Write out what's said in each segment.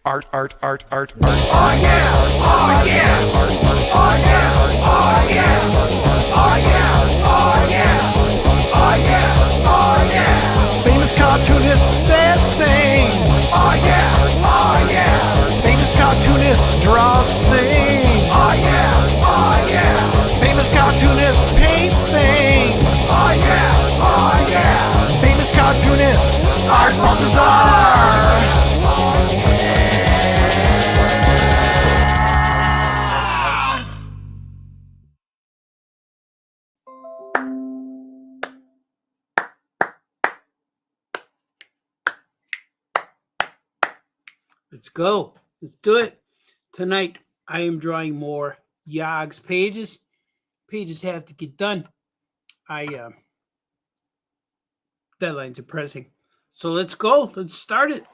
Art. Oh yeah! Oh yeah! Oh yeah! Oh yeah! Oh yeah! Oh yeah! Oh yeah! Oh yeah! Famous cartoonist says things. Oh yeah! Oh yeah! Famous cartoonist draws things. Oh yeah! Oh yeah! Famous cartoonist paints things. Oh yeah! Oh yeah! Famous cartoonist Art Baltazar. Let's go. Let's do it. Tonight, I am drawing more YAHGZ pages. Pages have to get done. Deadlines are pressing. So let's go. Let's start it.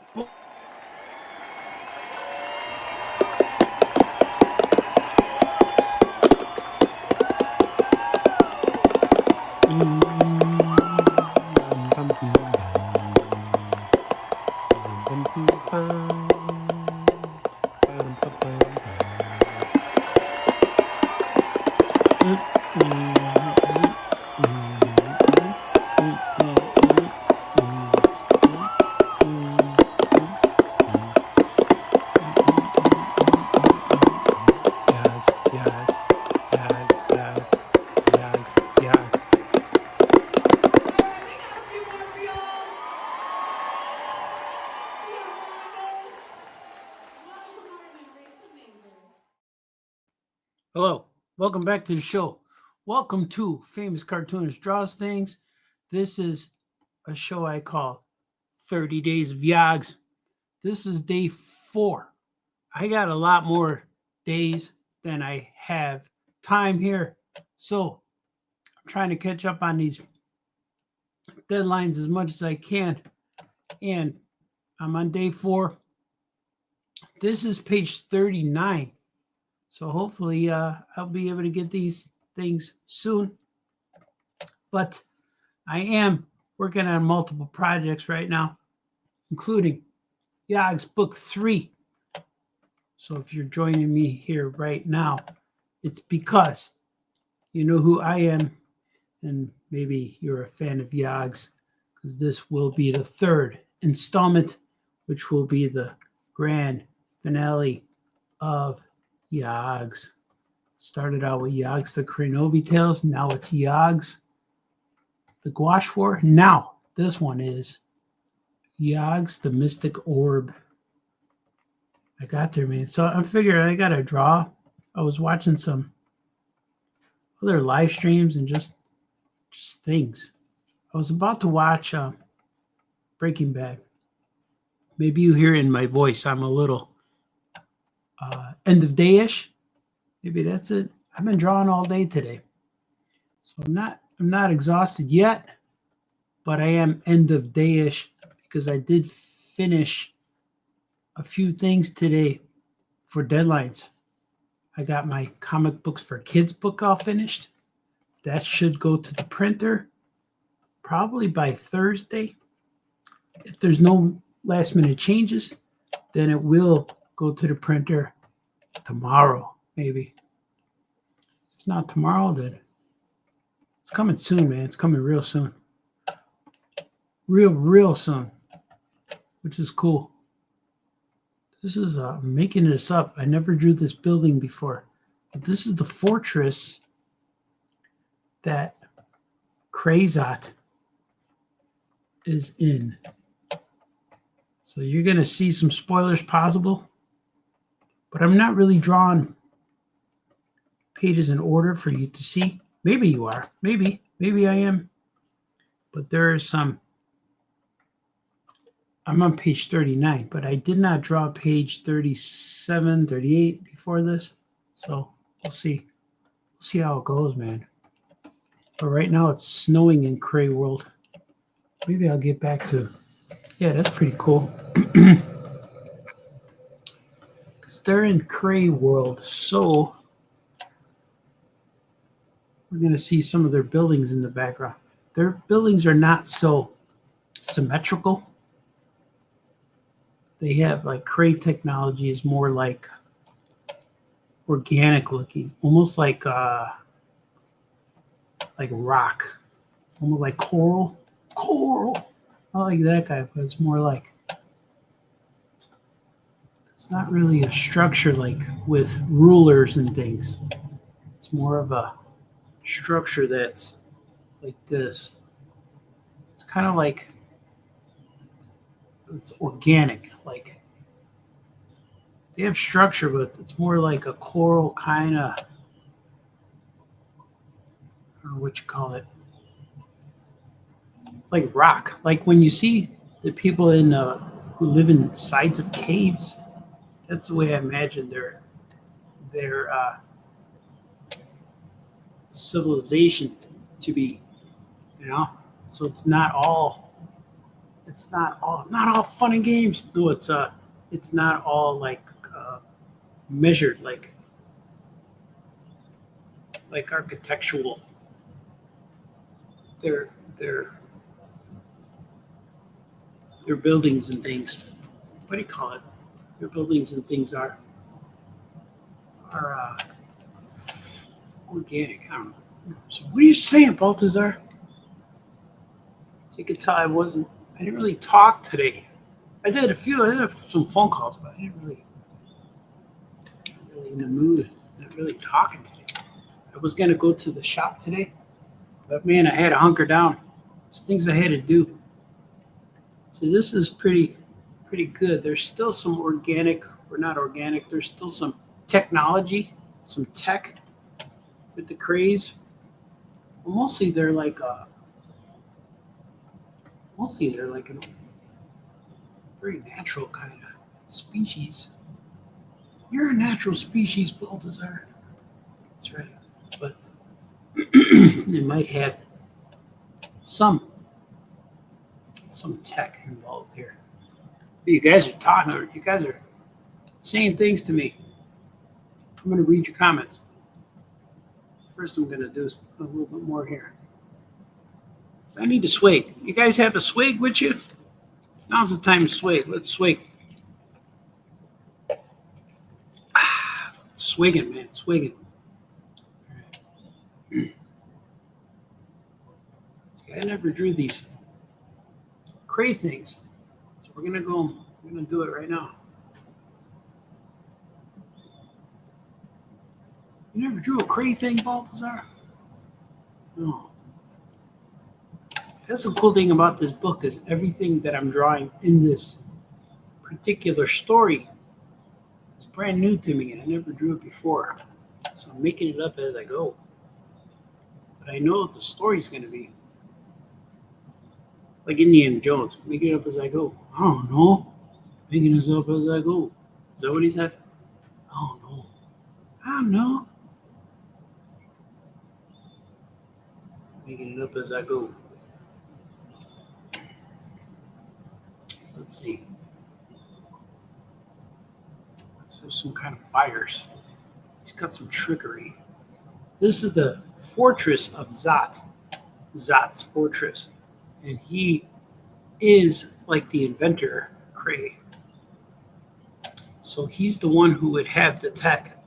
Hello, welcome back to the show. Welcome to Famous Cartoonist Draws Things. This is a show I call 30 Days of YAHGZ. This is day 4. I got a lot more days than I have time here. So I'm trying to catch up on these deadlines as much as I can. And I'm on day 4. This is page 39. So hopefully I'll be able to get these things soon. But I am working on multiple projects right now, including YAHGZ Book 3. So if you're joining me here right now, it's because you know who I am, and maybe you're a fan of YAHGZ, because this will be the 3rd installment, which will be the grand finale of YAHGZ. Started out with YAHGZ the Krenobi Tales. Now it's YAHGZ the Gouache War. Now this one is YAHGZ the Mystic Orb. I got there, man. So I figured I got to draw. I was watching some other live streams and just things. I was about to watch Breaking Bad. Maybe you hear it in my voice. I'm a little end of day-ish. Maybe that's it. I've been drawing all day today. So I'm not exhausted yet, but I am end of day-ish because I did finish a few things today for deadlines. I got my comic books for kids book all finished. That should go to the printer probably by Thursday. If there's no last minute changes, then it will go to the printer tomorrow, maybe. If not tomorrow, then it's coming soon, man. It's coming real soon. Real soon, which is cool. This is making this up. I never drew this building before. But this is the fortress that Krazat is in. So you're going to see some spoilers possible. But I'm not really drawing pages in order for you to see. Maybe you are. Maybe I am. But there is some. I'm on page 39, but I did not draw page 37, 38 before this. So we'll see. We'll see how it goes, man. But right now it's snowing in Cray World. Maybe I'll get back to. Yeah, that's pretty cool. Because they're in Cray World, so we're going to see some of their buildings in the background. Their buildings are not so symmetrical. they have like crate technology is more like organic looking, almost like rock, almost like coral. Coral. I like that guy, but it's more like it's not really a structure like with rulers and things. It's more of a structure that's like this. It's kind of like it's organic. Like they have structure, but it's more like a coral kind of. I don't know what you call it. Like rock. Like when you see the people in who live in sides of caves. That's the way I imagine their civilization to be. You know, so not all fun and games. No, it's not all like measured like architectural. Their their buildings and things. What do you call it? Their buildings and things are organic. I don't know. So what are you saying, Baltazar? So you could tell I didn't really talk today. I had some phone calls, but I didn't really in the mood, not really talking today. I was gonna go to the shop today, but man, I had to hunker down. There's things I had to do. So this is pretty good. There's still some organic, or not organic, there's still some technology, some tech with the craze. Well, mostly they're like a very natural kind of species. You're a natural species, Baltazar. That's right. But they might have some tech involved here. You guys are talking, or you guys are saying things to me. I'm going to read your comments. First, I'm going to do a little bit more here. So I need to swig. You guys have a swig with you? Now's the time to swig. Let's swig. Swigging, man. Swigging. All right. See, I never drew these cray things. So we're going to do it right now. You never drew a cray thing, Baltazar? No. That's the cool thing about this book is everything that I'm drawing in this particular story is brand new to me and I never drew it before. So I'm making it up as I go. But I know what the story's going to be. Like Indiana Jones, making it up as I go. I don't know. Making this up as I go. Is that what he said? I don't know. I don't know. Making it up as I go. Let's see. So some kind of fires. He's got some trickery. This is the fortress of Zot. Zot's fortress. And he is like the inventor, Cray. So he's the one who would have the tech.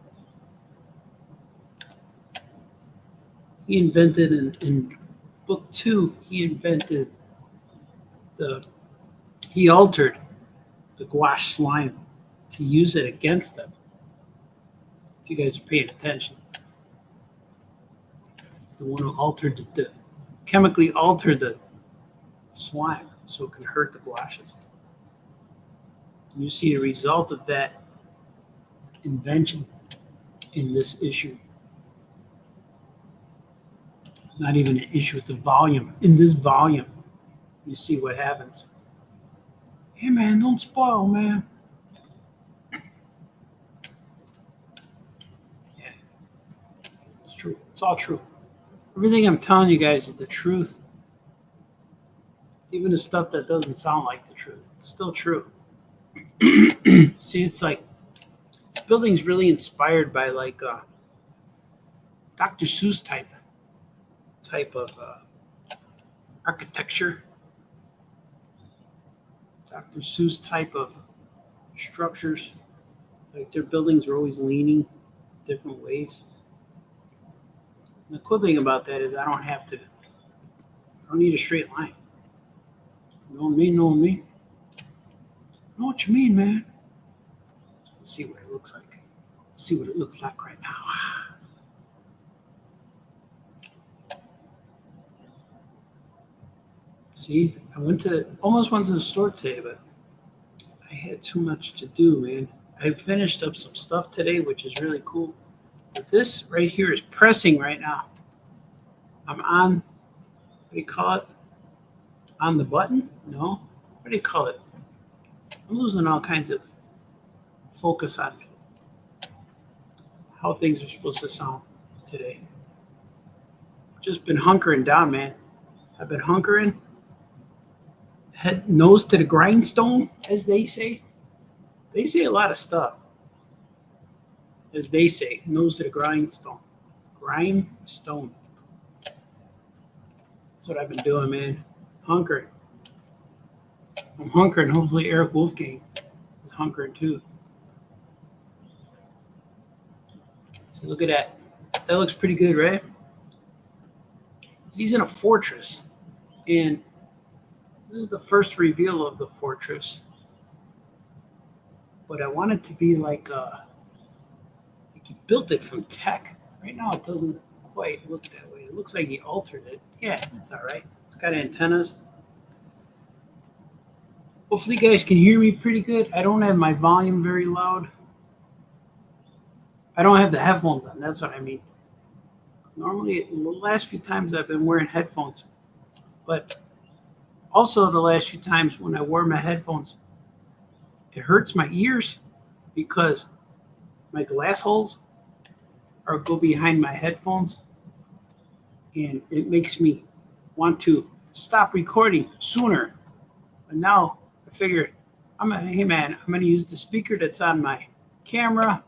He invented in book 2, he altered the gouache slime to use it against them. If you guys are paying attention. He's the one who chemically altered the slime so it can hurt the gouaches. You see the result of that invention in this issue. Not even an issue with the volume. In this volume, you see what happens. Hey man, don't spoil, man. Yeah, it's true. It's all true. Everything I'm telling you guys is the truth. Even the stuff that doesn't sound like the truth. It's still true. See, it's like this building's really inspired by like Dr. Seuss type of architecture. Dr. Seuss type of structures. Like their buildings are always leaning different ways. And the cool thing about that is I don't need a straight line. You know what I mean? Know what I mean? Know what you mean, man? Let's see what it looks like. See what it looks like right now. See, I almost went to the store today, but I had too much to do, man. I finished up some stuff today, which is really cool. But this right here is pressing right now. I'm on, what do you call it? On the button? No. What do you call it? I'm losing all kinds of focus on how things are supposed to sound today. Just been hunkering down, man. I've been hunkering. Head nose to the grindstone, as they say. They say a lot of stuff. As they say, nose to the grindstone. Grindstone. That's what I've been doing, man. Hunkering. I'm hunkering. Hopefully Eric Wolfgang is hunkering too. So look at that. That looks pretty good, right? He's in a fortress. And this is the first reveal of the fortress. But I want it to be like he built it from tech. Right now it doesn't quite look that way. It looks like he altered it. Yeah, it's all right. It's got antennas. Hopefully you guys can hear me pretty good. I don't have my volume very loud. I don't have the headphones on. That's what I mean. Normally, the last few times I've been wearing headphones. But also the last few times when I wear my headphones, it hurts my ears because my glass holes go behind my headphones. And it makes me want to stop recording sooner. But now I figure, hey man, I'm going to use the speaker that's on my camera.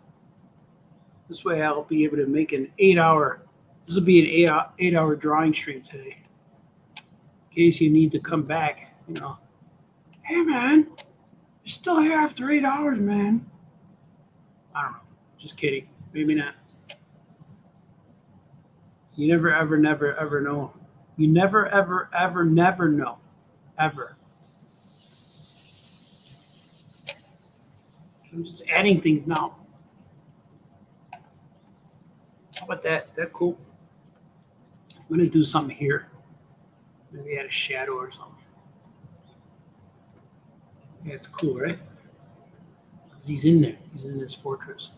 This way I'll be able to make an 8-hour, this will be an 8-hour drawing stream today. In case you need to come back, you know. Hey man, you're still here after 8 hours, man. I don't know. Just kidding. Maybe not. You never, ever, never, ever know. You never, ever, ever, never know. Ever. So I'm just adding things now. How about that? Is that cool? I'm going to do something here. Maybe add a shadow or something. Yeah, it's cool, right? Because he's in there. He's in this fortress.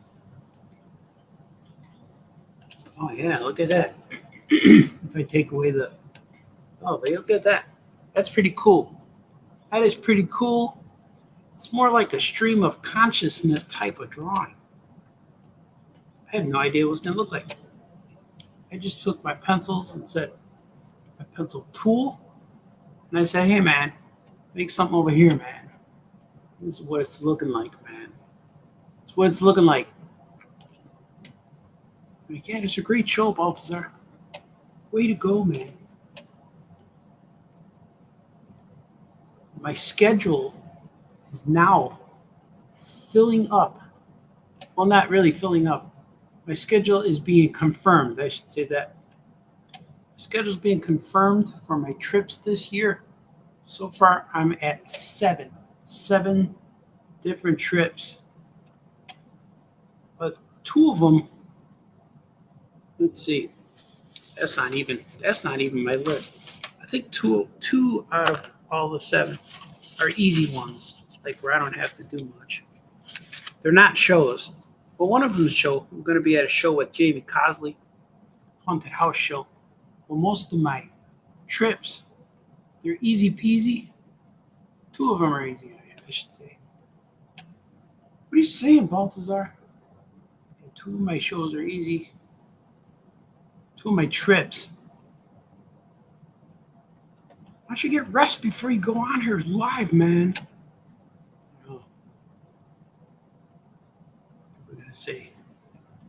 Oh, yeah, look at that. If I take away the... Oh, but look at that. That's pretty cool. That is pretty cool. It's more like a stream of consciousness type of drawing. I had no idea what it was going to look like. I just took my pencils and said, my pencil tool, and I said, hey, man, make something over here, man. This is what it's looking like, man. It's what it's looking like. Yeah, it's a great show, Balthazar. Way to go, man. My schedule is now filling up. Well, not really filling up. My schedule is being confirmed. I should say that. My schedule is being confirmed for my trips this year. So far, I'm at 7 different trips. But 2 of them, let's see, that's not even my list. I think two out of all the 7 are easy ones, like where I don't have to do much. They're not shows. But one of them is a show. I'm going to be at a show with Jamie Cosley, haunted house show. Well, most of my trips, they're easy peasy. 2 of them are easy, I should say. What are you saying, Balthazar? And 2 of my shows are easy. 2 of my trips. Why don't you get rest before you go on here live, man? Say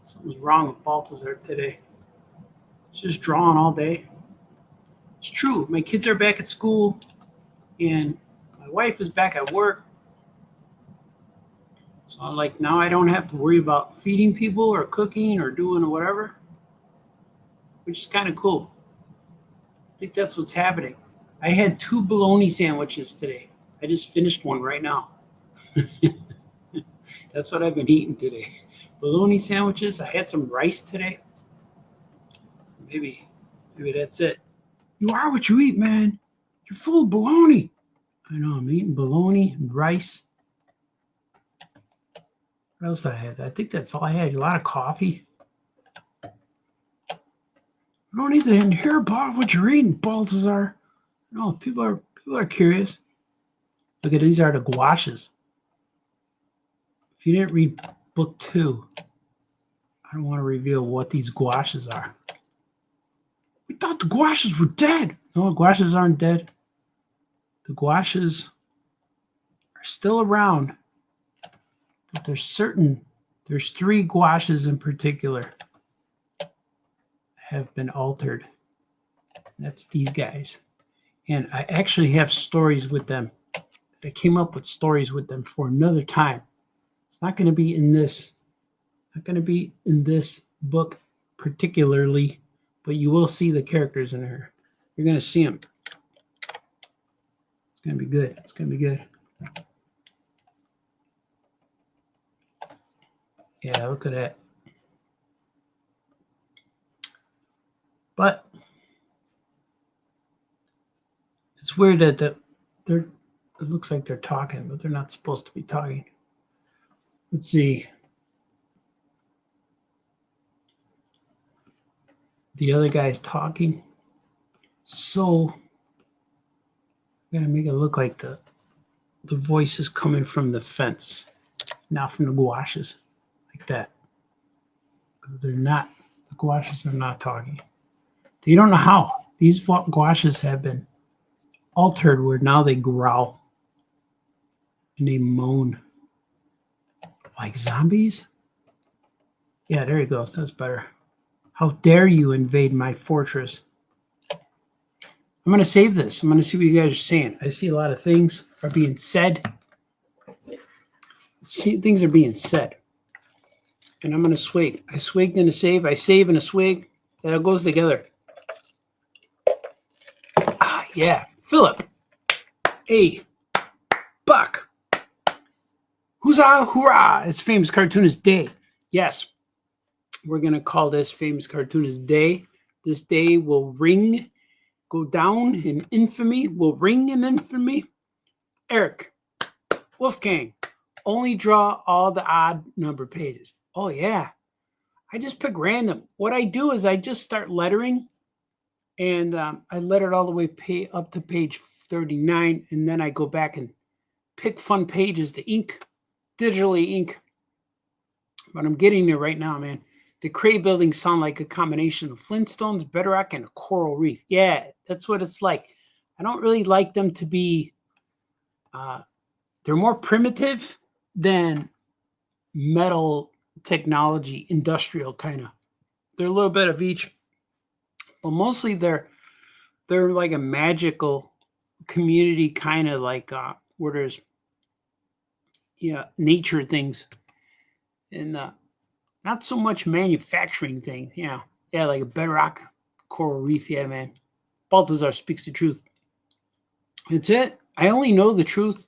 something's wrong with Balthazar today. It's just drawing all day. It's true. My kids are back at school and my wife is back at work. So I'm like, now I don't have to worry about feeding people or cooking or doing whatever, which is kind of cool. I think that's what's happening. I had 2 bologna sandwiches today. I just finished one right now. That's what I've been eating today. Bologna sandwiches. I had some rice today. So maybe that's it. You are what you eat, man. You're full of bologna. I know, I'm eating bologna and rice. What else did I have? I think that's all I had. A lot of coffee. I don't need to hear about what you're eating, Baltazar. No, people are curious. Look at these are the gouaches. If you didn't read book 2, I don't want to reveal what these gouaches are. We thought the gouaches were dead. No, gouaches aren't dead. The gouaches are still around, but there's 3 gouaches in particular have been altered. That's these guys. And I actually have stories with them. I came up with stories with them for another time. It's not going to be in this. Not going to be in this book particularly, but you will see the characters in here. You're going to see them. It's going to be good. It's going to be good. Yeah, look at that. But it's weird that it looks like they're talking, but they're not supposed to be talking. Let's see. The other guy's talking. So I'm gonna make it look like the voice is coming from the fence, not from the gouaches, like that. They're not. The gouaches are not talking. You don't know how. These gouaches have been altered where now they growl and they moan like zombies. Yeah, there he goes. That's better. How dare you invade my fortress? I'm going to save this. I'm going to see what you guys are saying. I see a lot of things are being said. Things are being said. And I'm going to swig. I swigged in a save. I save in a swig. That goes together. Ah, yeah. Philip. Hey. Buck. Huzzah, hurrah. It's Famous Cartoonist Day. Yes. We're going to call this Famous Cartoonist Day. This day will go down in infamy, will ring in infamy. Eric. Wolfgang. Only draw all the odd number pages. Oh, yeah. I just pick random. What I do is I just start lettering, and I letter it all the way up to page 39, and then I go back and pick fun pages to ink, digitally ink. But I'm getting there right now, man. The Cray buildings sound like a combination of Flintstones, bedrock, and a coral reef. Yeah, that's what it's like. I don't really like them to be, they're more primitive than metal technology, industrial kind of. They're a little bit of each, but mostly they're like a magical community kind of like where there's nature things and not so much manufacturing things. Yeah, like a bedrock, coral reef. Yeah, man. Baltazar speaks the truth. That's it. I only know the truth.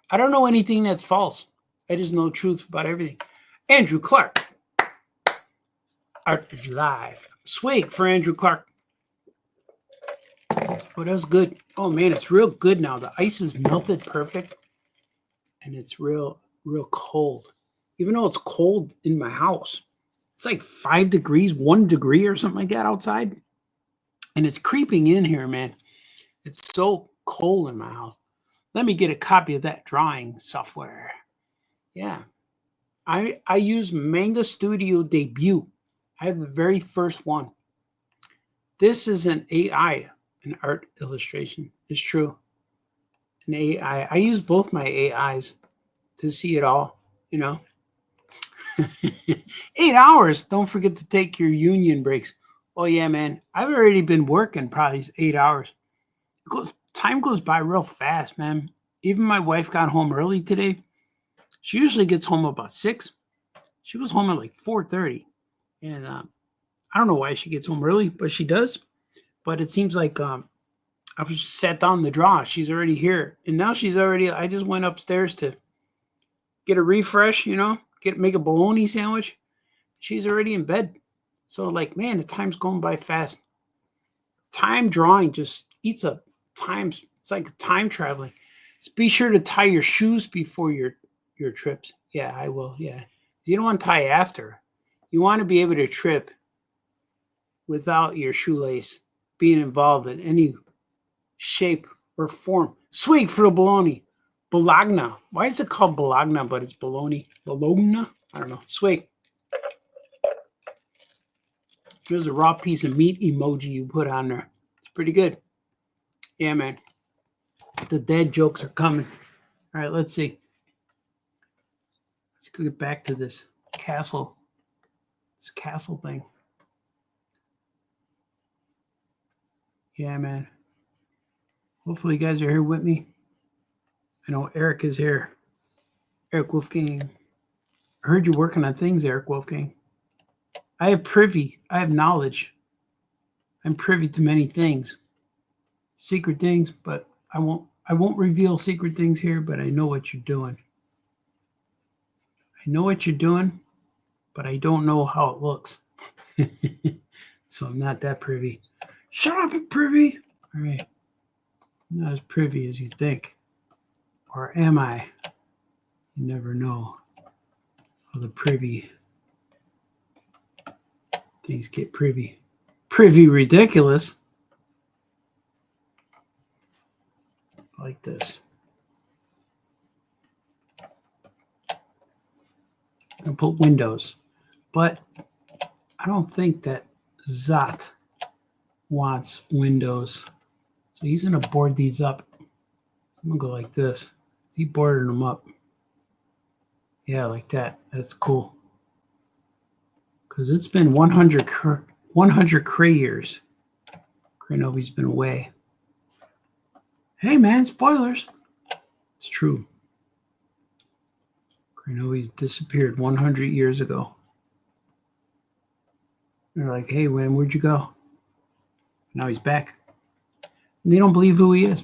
I don't know anything that's false. I just know the truth about everything. Andrew Clark. Art is live. Swig for Andrew Clark. Oh, that was good. Oh, man, it's real good now. The ice is melted perfect. And it's real cold. Even though it's cold in my house. It's like 5 degrees, 1 degree or something like that outside. And it's creeping in here, man. It's so cold in my house. Let me get a copy of that drawing software. Yeah. I use Manga Studio Debut. I have the very first one. This is an AI, an art illustration. It's true. An AI. I use both my AIs to see it all, 8 hours. Don't forget to take your union breaks. Oh, yeah, man. I've already been working probably 8 hours. Time goes by real fast, man. Even my wife got home early today. She usually gets home about 6. She was home at like 4:30. And I don't know why she gets home early, but she does. But it seems like I was just sat down in the draw. She's already here. And now she's already, I just went upstairs to get a refresh, make a bologna sandwich. She's already in bed. So like, man, the time's going by fast. Time drawing just eats up time. It's like time traveling. Just be sure to tie your shoes before your trips. Yeah, I will. Yeah. You don't want to tie after. You want to be able to trip without your shoelace being involved in any shape or form. Swig for the bologna. Bologna. Why is it called bologna, but it's bologna? Bologna? I don't know. Swig. There's a raw piece of meat emoji you put on there. It's pretty good. Yeah, man. The dad jokes are coming. All right, let's see. Let's get back to this castle. This castle thing. Yeah, man. Hopefully you guys are here with me. I know Eric is here. Eric Wolfgang. I heard you're working on things, Eric Wolfgang. I have knowledge. I'm privy to many things. Secret things, but I won't reveal secret things here, but I know what you're doing. I know what you're doing, but I don't know how it looks. So I'm not that privy. Shut up, I'm privy. All right. I'm not as privy as you think. Or am I? You never know how the privy things get privy. Privy ridiculous. Like this. I'm going to put windows. But I don't think that Zot wants windows. So he's going to board these up. I'm going to go like this. He boarded them up. Yeah, like that. That's cool. Because it's been 100 Cray years. Cranobi's been away. Hey, man, spoilers. It's true. Cranobi disappeared 100 years ago. They're like, hey, man, where'd you go? Now he's back. And they don't believe who he is.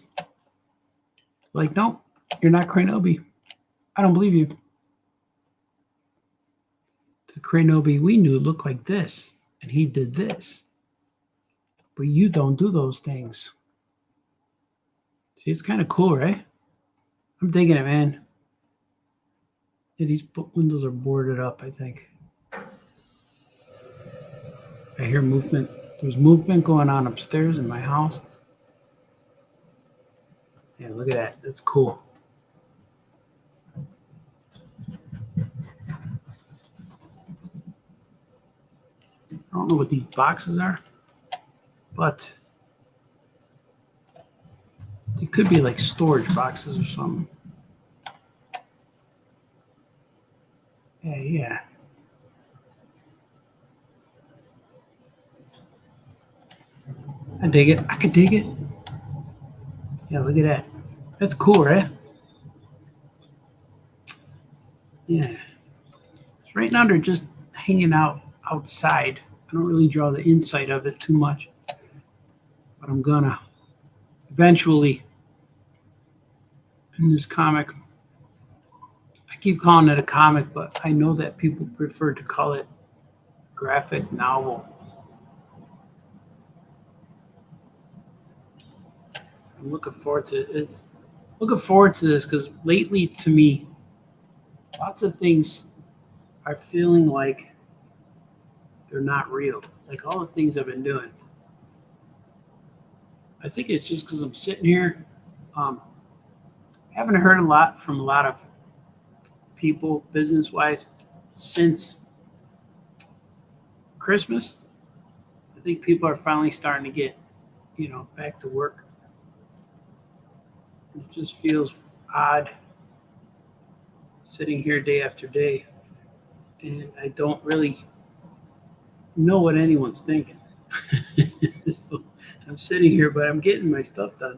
Like, no, you're not Cranobi. I don't believe you. The Cranobi we knew looked like this, and he did this. But you don't do those things. See, it's kind of cool, right? I'm digging it, man. Yeah, these windows are boarded up, I think. I hear movement. There's movement going on upstairs in my house. Yeah, look at that. That's cool. I don't know what these boxes are, but they could be like storage boxes or something. Yeah. I dig it. I could dig it. Yeah, look at that. That's cool, right? Yeah. So right now they're just hanging out outside. I don't really draw the inside of it too much, but I'm gonna eventually in this comic. I keep calling it a comic, but I know that people prefer to call it graphic novel. I'm looking forward to it. Looking forward to this because lately, to me, lots of things are feeling like they're not real. Like all the things I've been doing. I think it's just because I'm sitting here. Haven't heard a lot from a lot of people, business-wise, since Christmas. I think people are finally starting to get, back to work. It just feels odd sitting here day after day, and I don't really know what anyone's thinking. So I'm sitting here, but I'm getting my stuff done.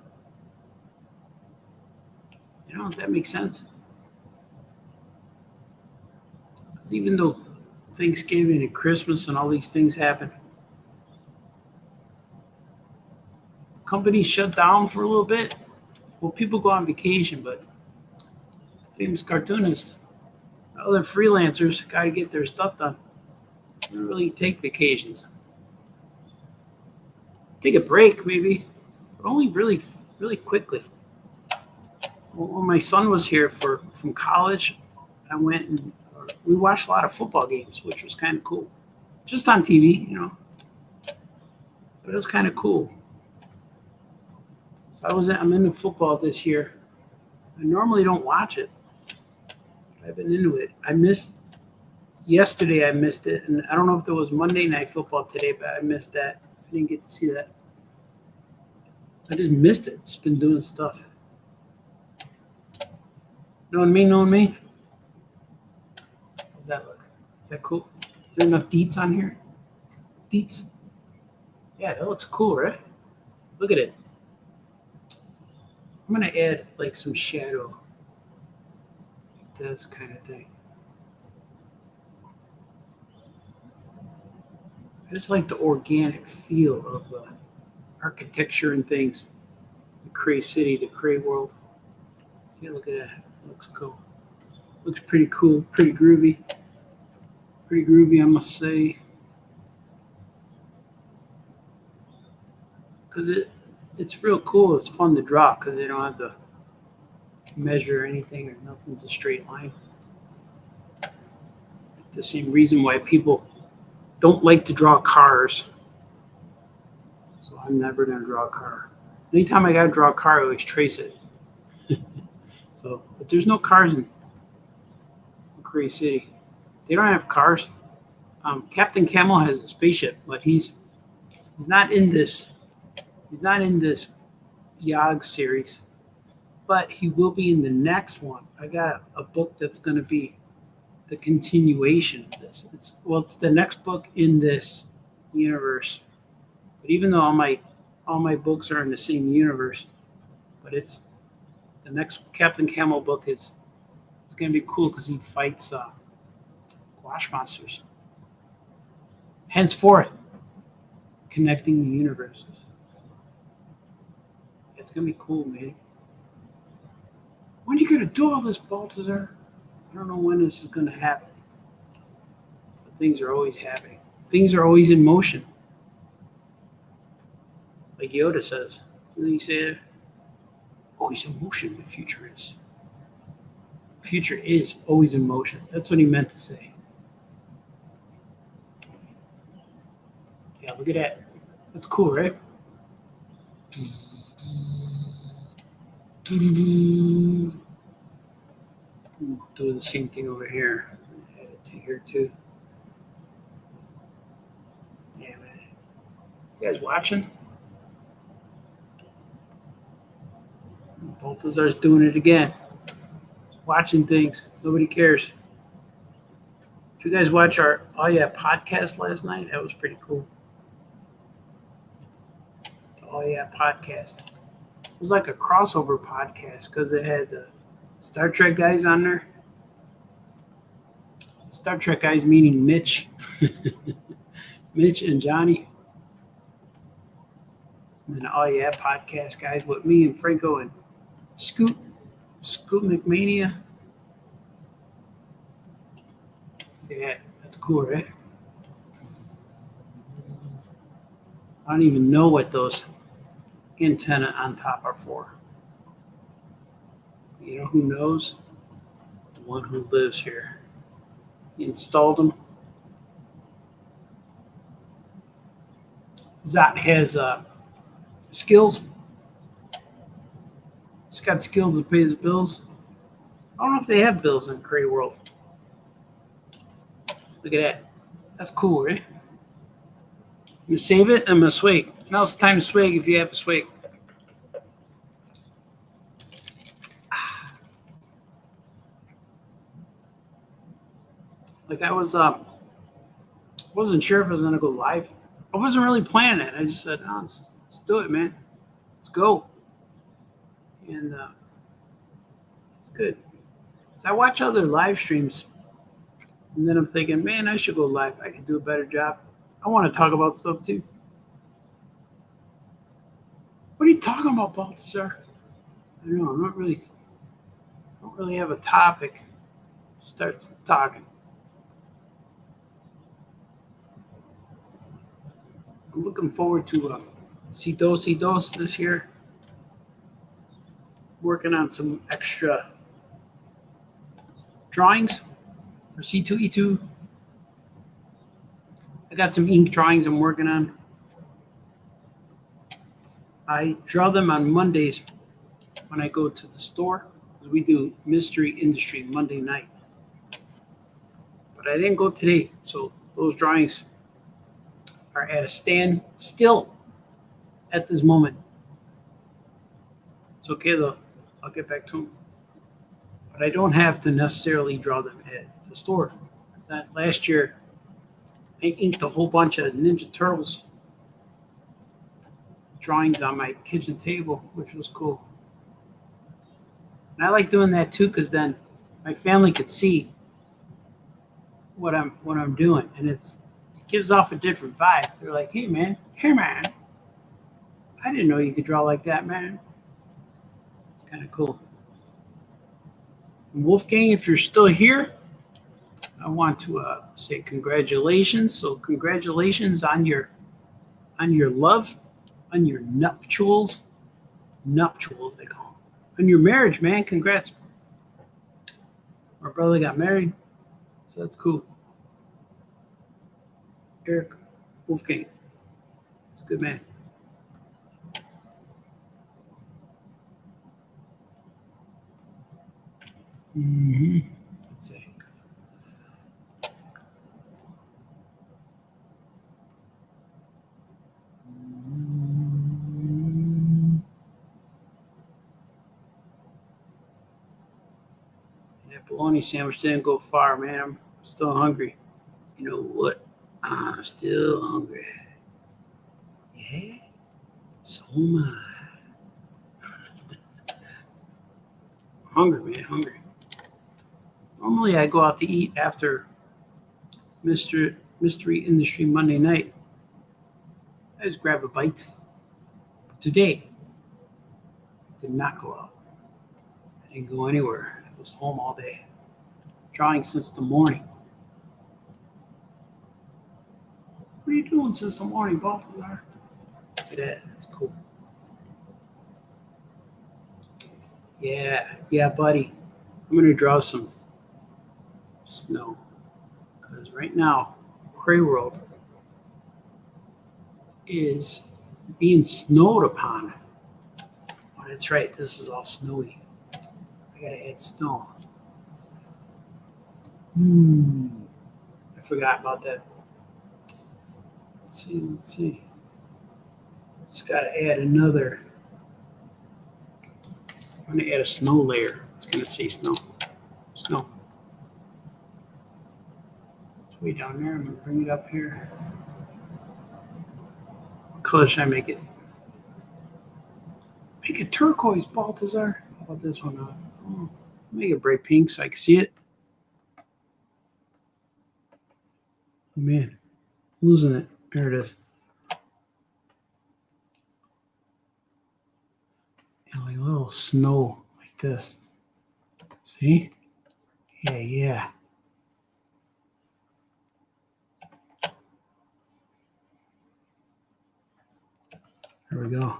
If that makes sense. Because even though Thanksgiving and Christmas and all these things happen, companies shut down for a little bit. Well, people go on vacation, but famous cartoonists, other freelancers, got to get their stuff done. They don't really take vacations. Take a break, maybe, but only really, really quickly. When my son was here from college, I went and we watched a lot of football games, which was kind of cool. Just on TV, you know. But it was kind of cool. So I'm into football this year. I normally don't watch it. I've been into it. Yesterday I missed it, and I don't know if there was Monday Night Football today, but I missed that. I didn't get to see that. I just missed it. Just been doing stuff. Knowing me? How's that look? Is that cool? Is there enough deets on here? Deets? Yeah, that looks cool, right? Look at it. I'm going to add like some shadow. This kind of thing. I just like the organic feel of architecture and things. The Cray City, the Cray world. See, look at that. It looks cool. Looks pretty cool, pretty groovy. Pretty groovy, I must say. Because it's real cool. It's fun to draw because they don't have to measure anything or nothing's a straight line. The same reason why people don't like to draw cars. So I'm never going to draw a car. Anytime I got to draw a car, I always trace it. But there's no cars in Cray City. They don't have cars. Captain Camel has a spaceship, but he's not in this. He's not in this YAHGZ series, but he will be in the next one. I got a book that's going to be the continuation of this. It's the next book in this universe. But even though all my books are in the same universe, but it's the next Captain Camel book it's going to be cool because he fights Wash monsters. Henceforth, connecting the universes. It's going to be cool, man. When are you going to do all this, Balthazar? I don't know when this is going to happen. But things are always happening. Things are always in motion. Like Yoda says. Doesn't he say it? Always in motion, the future is. The future is always in motion. That's what he meant to say. Yeah, look at that. That's cool, right? Do the same thing over here. Add it to here too. Yeah, man. You guys watching? Balthazar's doing it again. Watching things. Nobody cares. Did you guys watch our podcast last night? That was pretty cool. The podcast. It was like a crossover podcast because it had the Star Trek guys on there. Star Trek guys meaning Mitch. Mitch and Johnny. And then podcast guys with me and Franco and Scoot McMania. Yeah, that's cool, right? I don't even know what those antenna on top are for. You know who knows? The one who lives here. He installed them. Zot has skills. He's got skills to pay his bills. I don't know if they have bills in Cray World. Look at that. That's cool, right? I'm going to save it. I'm going to swig. Now it's time to swig if you have a swig. Like I wasn't sure if I was going to go live. I wasn't really planning it. I just said, oh, let's do it, man. Let's go. And it's good. So I watch other live streams And then I'm thinking, man, I should go live. I could do a better job. I want to talk about stuff too. What are you talking about, Balthazar? I don't know. I don't really have a topic. Starts talking. I'm looking forward to C2 this year. Working on some extra drawings for C2E2. I got some ink drawings I'm working on. I draw them on Mondays when I go to the store. We do Mystery Industry Monday night. But I didn't go today, so those drawings are at a standstill at this moment. It's okay though. I'll get back to them. But I don't have to necessarily draw them at the store. Last year, I inked a whole bunch of Ninja Turtles drawings on my kitchen table, which was cool. And I like doing that too, because then my family could see what I'm doing, and it gives off a different vibe. They're like, hey man, I didn't know you could draw like that, man. It's kind of cool. And Wolfgang, if you're still here, I want to say congratulations. So congratulations on your love, on your nuptials they call them, on your marriage, man. Congrats. My brother got married, so that's cool. Eric Wolfgang, he's a good man. Let's see. That bologna sandwich didn't go far, man. I'm still hungry. You know what? I'm still hungry. Yeah? So am I. Hungry, man, hungry. Normally I go out to eat after Mystery Industry Monday night. I just grab a bite. Today, I did not go out. I didn't go anywhere. I was home all day. Drawing since the morning. What are you doing since the morning, Balthazar? Look at that. That's cool. Yeah, buddy. I'm going to draw some snow. Because right now, Cray World is being snowed upon. Oh, that's right. This is all snowy. I got to add snow. I forgot about that. Let's see. Just got to add another. I'm going to add a snow layer. It's going to say snow. Snow. It's way down there. I'm going to bring it up here. What color should I make it? Make it turquoise, Balthazar. How about this one? Make it bright pink so I can see it. Oh, man, losing it. There it is. Yeah, like a little snow like this. See? Yeah. There we go.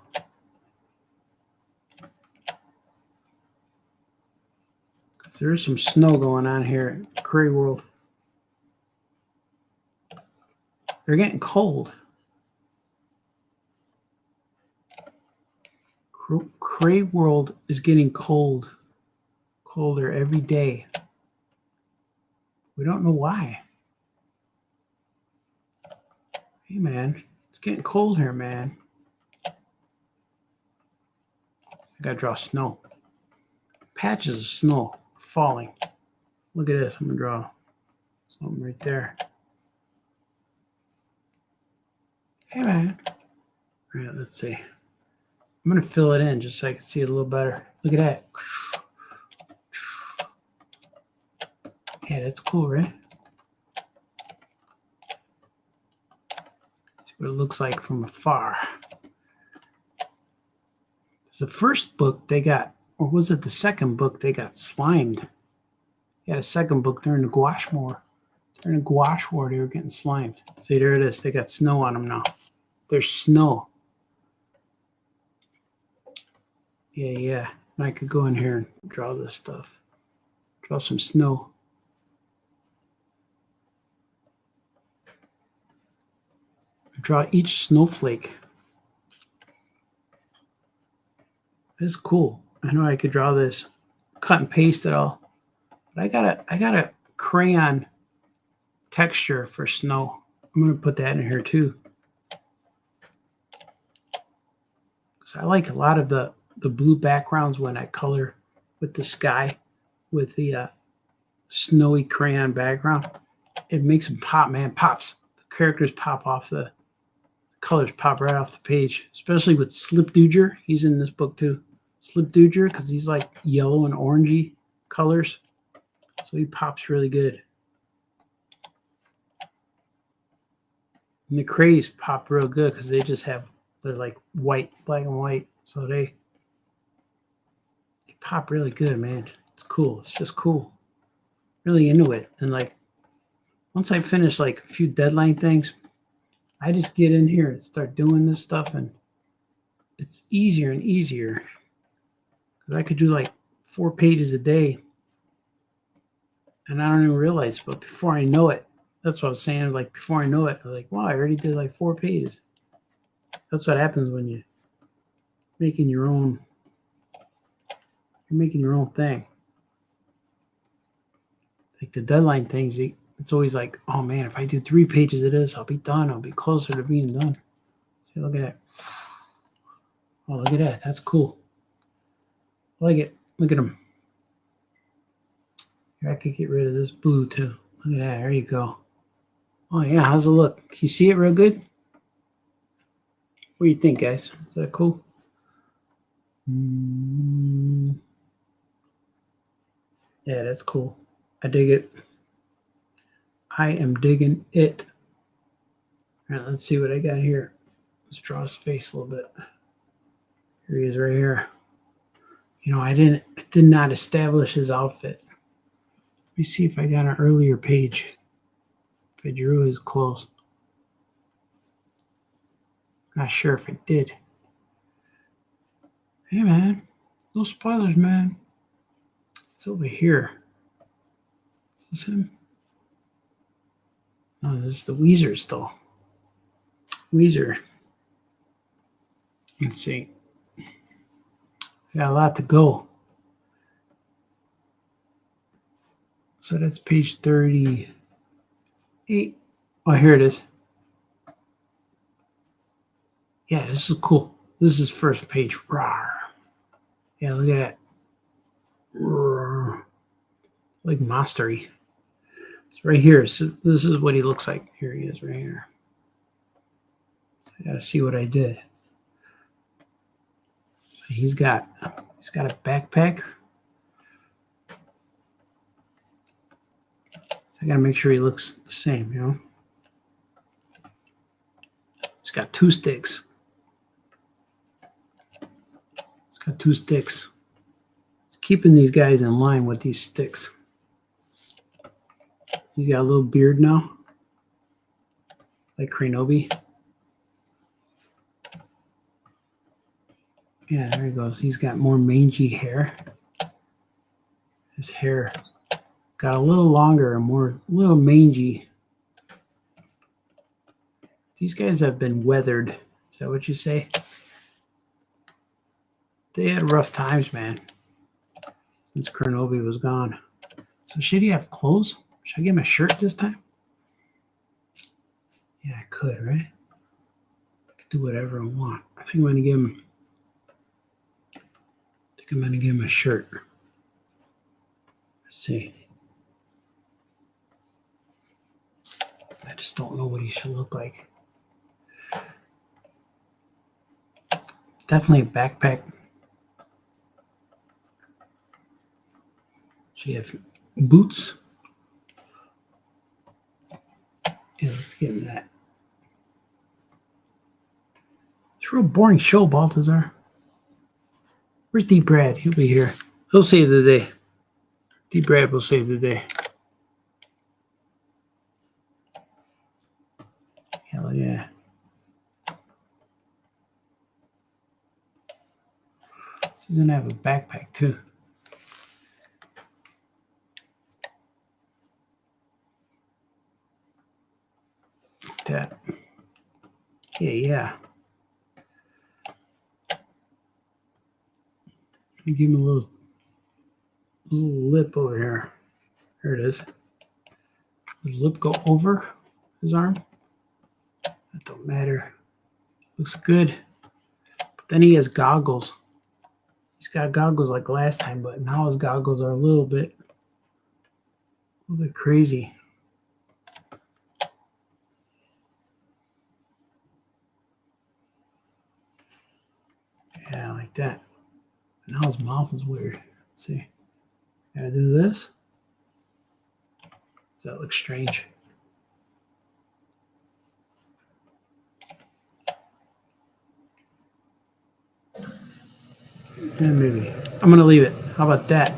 There is some snow going on here at Cray World. They're getting cold. Cray World is getting colder every day. We don't know why. Hey, man, it's getting cold here, man. I gotta draw snow. Patches of snow falling. Look at this. I'm gonna draw something right there. Hey, man. All right, let's see. I'm going to fill it in just so I can see it a little better. Look at that. Yeah, that's cool, right? what it looks like from afar. The first book they got, or was it the second book they got slimed? They had a second book during the Gouache War. During the Gouache War, they were getting slimed. See, there it is. They got snow on them now. There's snow. Yeah. And I could go in here and draw this stuff. Draw some snow. Draw each snowflake. It's cool. I know I could draw this, cut and paste it all. But I got a crayon texture for snow. I'm gonna put that in here too. So I like a lot of the blue backgrounds when I color with the sky, with the snowy crayon background. It makes them pop, man. Pops. The characters pop off, the colors pop right off the page, especially with Slipdooger. He's in this book too. Slipdooger, because he's like yellow and orangey colors. So he pops really good. And the Crays pop real good because they're like white, black and white. So they pop really good, man. It's cool. It's just cool. Really into it. And like once I finish like a few deadline things, I just get in here and start doing this stuff, and it's easier and easier. Because I could do like 4 pages a day, and I don't even realize, but before I know it, that's what I was saying, like before I know it, I'm like, wow, I already did like 4 pages. That's what happens when you're making your own thing. Like the deadline things, it's always like, oh man, if I do 3 pages of this, I'll be done. I'll be closer to being done. See, look at that. Oh, look at that. That's cool. I like it. Look at them. Here, I could get rid of this blue too. Look at that. There you go. Oh yeah, how's it look? Can you see it real good? What do you think, guys? Is that cool? Yeah, that's cool. I dig it. I am digging it. All right, let's see what I got here. Let's draw his face a little bit. Here he is right here. You know, I did not establish his outfit. Let me see if I got an earlier page. If I drew his clothes. Not sure if I did. Hey man, no spoilers, man. It's over here. Is this him? No, this is the Weezer still. Weezer. Let's see. Got a lot to go. So that's page 38. Oh, here it is. Yeah, this is cool. This is first page. Rawr. Yeah, look at that. Rawr. Like mastery. It's right here. So this is what he looks like. Here he is right here. I gotta see what I did. So he's got a backpack. So I gotta make sure he looks the same, you know. He's got 2 sticks. He's got 2 sticks. He's keeping these guys in line with these sticks. He's got a little beard now, like Krenobi. Yeah, there he goes. He's got more mangy hair. His hair got a little longer and a little mangy. These guys have been weathered. Is that what you say? They had rough times, man, since Krenobi was gone. So should he have clothes? Should I give him a shirt this time? Yeah, I could, right? I could do whatever I want. I think I'm going to give him... I'm going to give him a shirt. Let's see. I just don't know what he should look like. Definitely a backpack. Should he have boots? Yeah, let's give him that. a real boring show, Baltazar. Where's D. Brad? He'll be here. He'll save the day. D. Brad will save the day. Hell yeah. She's gonna have a backpack too. That. Yeah. Let me give him a little lip over here. There it is. Does his lip go over his arm? That don't matter. Looks good. But then he has goggles. He's got goggles like last time, but now his goggles are a little bit crazy. Yeah, like that. Now his mouth is weird. Let's see. Gotta do this. That looks strange. Yeah, maybe. I'm gonna leave it. How about that?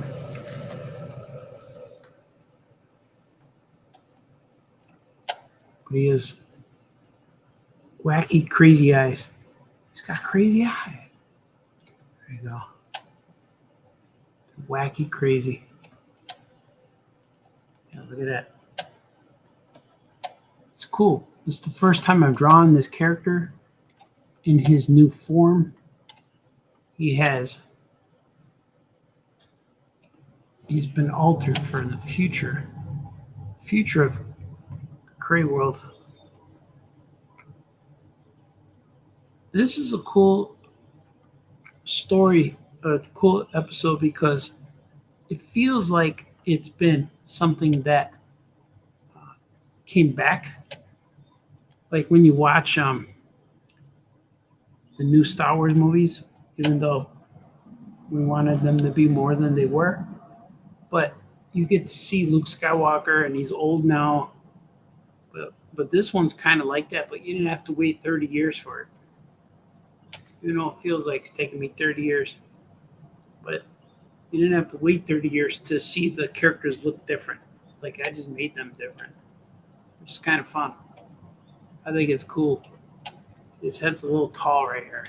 But he has wacky, crazy eyes. He's got crazy eyes. There you go. Wacky, crazy. Yeah, look at that. It's cool. This is the first time I've drawn this character in his new form. He's been altered for the future of the Cray world. This is a cool story, a cool episode, because it feels like it's been something that came back. Like when you watch the new Star Wars movies, even though we wanted them to be more than they were, but you get to see Luke Skywalker, and he's old now. But this one's kind of like that, but you didn't have to wait 30 years for it. Even though it feels like it's taking me 30 years. But you didn't have to wait 30 years to see the characters look different. Like, I just made them different. Which is kind of fun. I think it's cool. His head's a little tall right here.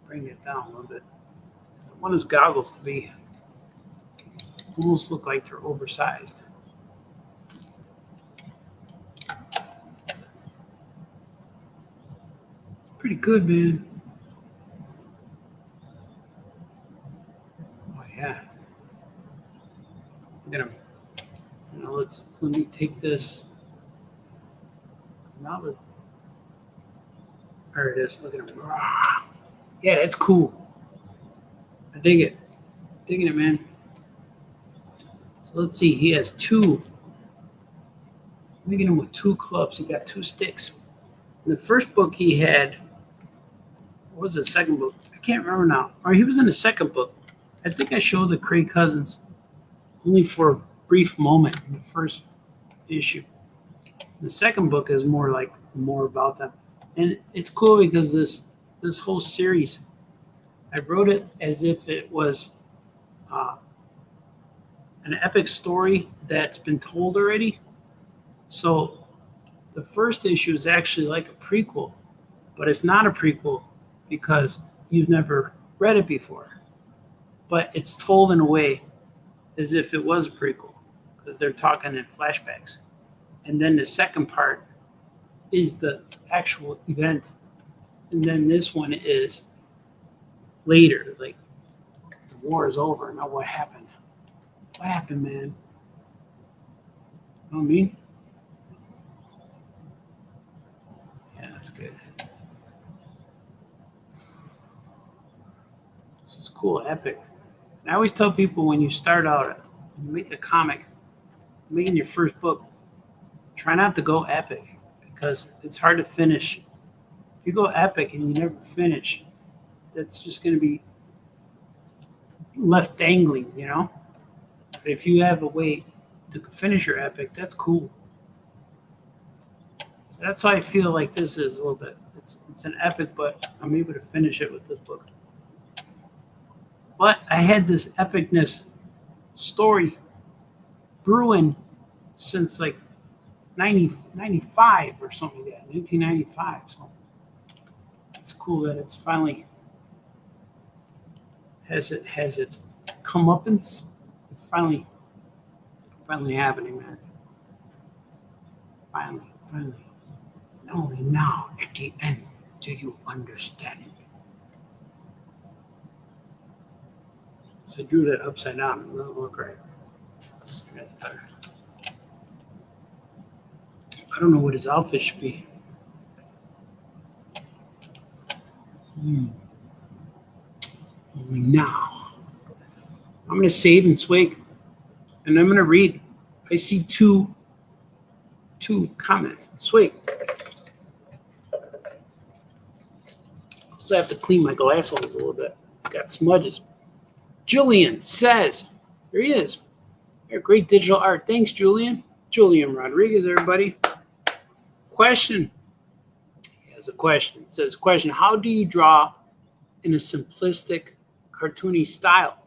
Bring it down a little bit. So I want his goggles to be almost look like they're oversized. It's pretty good, man. Oh yeah. Look at him. Now let me take this. Now there it is. Look at him. Yeah, that's cool. I dig it. Digging it, man. So let's see. He has two. I'm making him with two clubs. He got two sticks. In the first book he had, what was the second book? I can't remember now. Or he was in the second book. I think I showed the Cray cousins only for a brief moment in the first issue. The second book is more about them. And it's cool because this whole series, I wrote it as if it was an epic story that's been told already. So the first issue is actually like a prequel, but it's not a prequel because you've never read it before. But it's told in a way as if it was a prequel because they're talking in flashbacks. And then the second part is the actual event. And then this one is later, like the war is over. Now what happened? What happened, man? You know what I mean? Yeah, that's good. This is cool, epic. And I always tell people when you start out, when you make a comic, making your first book, try not to go epic because it's hard to finish. If you go epic and you never finish, that's just going to be left dangling, you know? But if you have a way to finish your epic, that's cool. That's why I feel like this is a little bit. It's an epic, but I'm able to finish it with this book. But I had this epicness story brewing since like 95 or something like that, 1995. So it's cool that it's finally has its comeuppance. It's finally happening, man. Finally. Only now, at the end, do you understand it. So I drew that upside down. It doesn't look right. That's better. I don't know what his outfit should be. Only now. I'm going to save and swig, and I'm going to read. I see two comments. Swig. So I have to clean my glass holes a little bit. Got smudges. Julian says, here he is. Great digital art. Thanks, Julian. Julian Rodriguez, everybody. Question. He has a question. It says, question, how do you draw in a simplistic, cartoony style?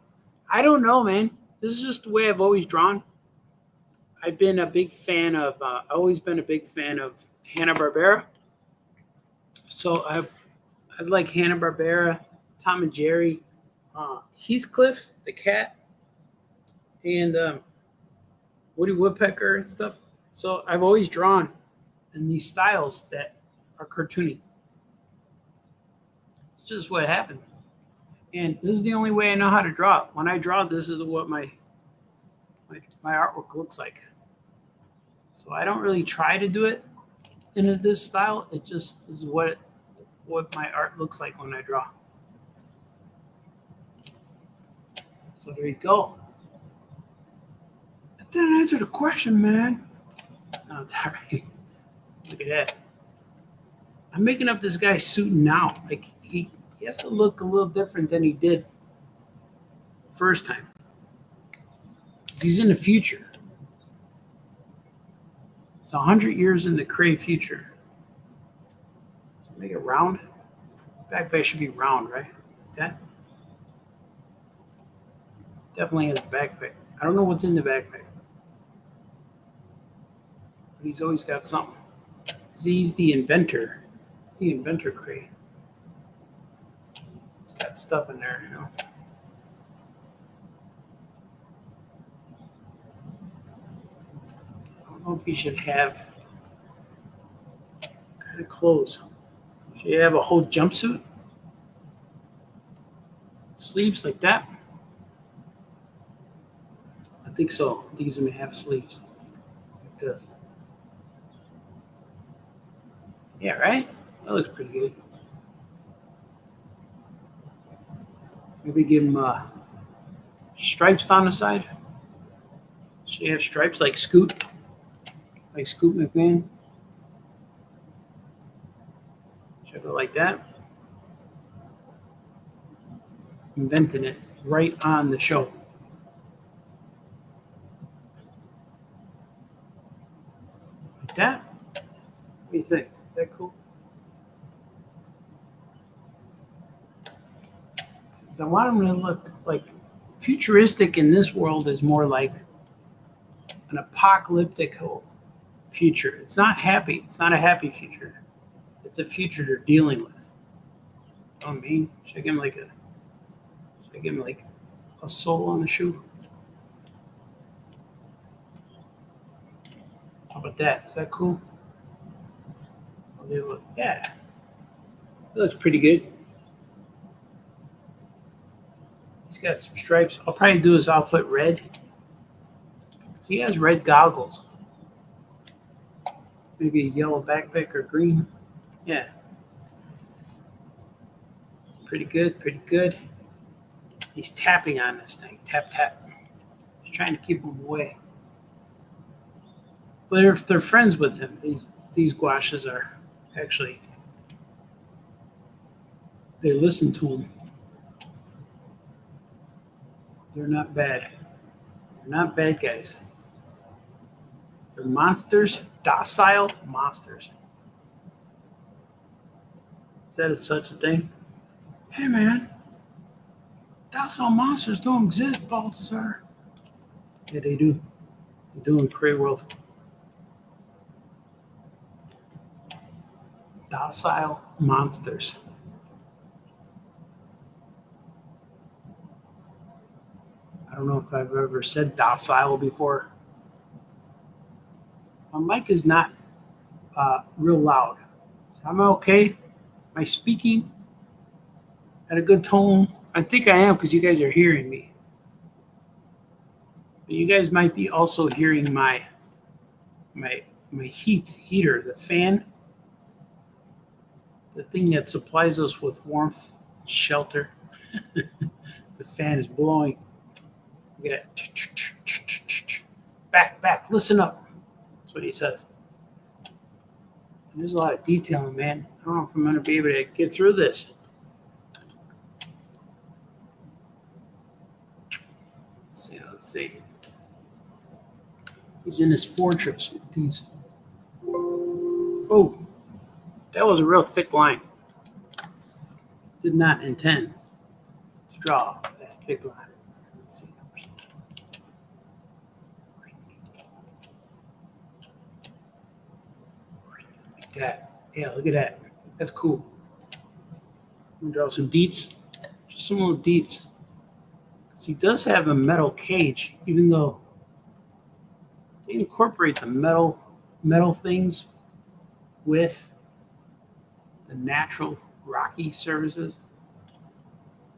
I don't know, man. This is just the way I've always drawn. I've been a big fan of, always been a big fan of Hanna-Barbera. So I've like Hanna-Barbera, Tom and Jerry, Heathcliff, the cat, and Woody Woodpecker and stuff. So I've always drawn in these styles that are cartoony. It's just what happened. And this is the only way I know how to draw. When I draw, this is what my artwork looks like. So I don't really try to do it in this style. It just is what my art looks like when I draw. So there you go. That didn't answer the question, man. No, it's all right. Look at that. I'm making up this guy's suit now. Like he has to look a little different than he did the first time. He's in the future. It's 100 years in the cray future. So make it round. Backpack should be round, right? Like that. Definitely has a backpack. I don't know what's in the backpack. But he's always got something. He's the inventor. He's the inventor cray. He's got stuff in there, you know. I don't know if he should have kind of clothes. Should he have a whole jumpsuit? Sleeves like that? I think so. These may have sleeves. Like this. Yeah, right? That looks pretty good. Maybe give him stripes down the side. Should he have stripes like Scoot? Like Scoot McMahon? Should I go like that? Inventing it right on the show. Like that? What do you think? Is that cool? Because I want him to look like futuristic in this world is more like an apocalyptic future. It's not happy. It's not a happy future. It's a future they're dealing with. You know what I mean? Should I give him like a sole on the shoe? How about that? Is that cool? How's it look? Yeah. It looks pretty good. He's got some stripes. I'll probably do his outfit red. He has red goggles. Maybe a yellow backpack or green. Yeah. Pretty good, pretty good. He's tapping on this thing. Tap, tap. He's trying to keep him away. But if they're friends with him, these gouaches are actually, they listen to him. They're not bad. They're not bad guys. They're monsters, docile monsters. that such a thing? Hey, man. Docile monsters don't exist, Balthazar. Yeah, they do. They do in Cray World. Docile monsters. I don't know if I've ever said docile before. My mic is not real loud. Am I okay? Am I speaking at a good tone? I think I am because you guys are hearing me. But you guys might be also hearing my heater, the fan, the thing that supplies us with warmth, shelter. The fan is blowing. Look at that. Back, listen up. That's what he says. There's a lot of detailing, man. I don't know if I'm going to be able to get through this. Let's see. He's in his fortress with these. Oh, that was a real thick line. Did not intend to draw that thick line. Let's see. Like that. Yeah, look at that. That's cool. I'm going to draw some deets. Just some little deets. He does have a metal cage, even though they incorporate the metal things with the natural rocky surfaces.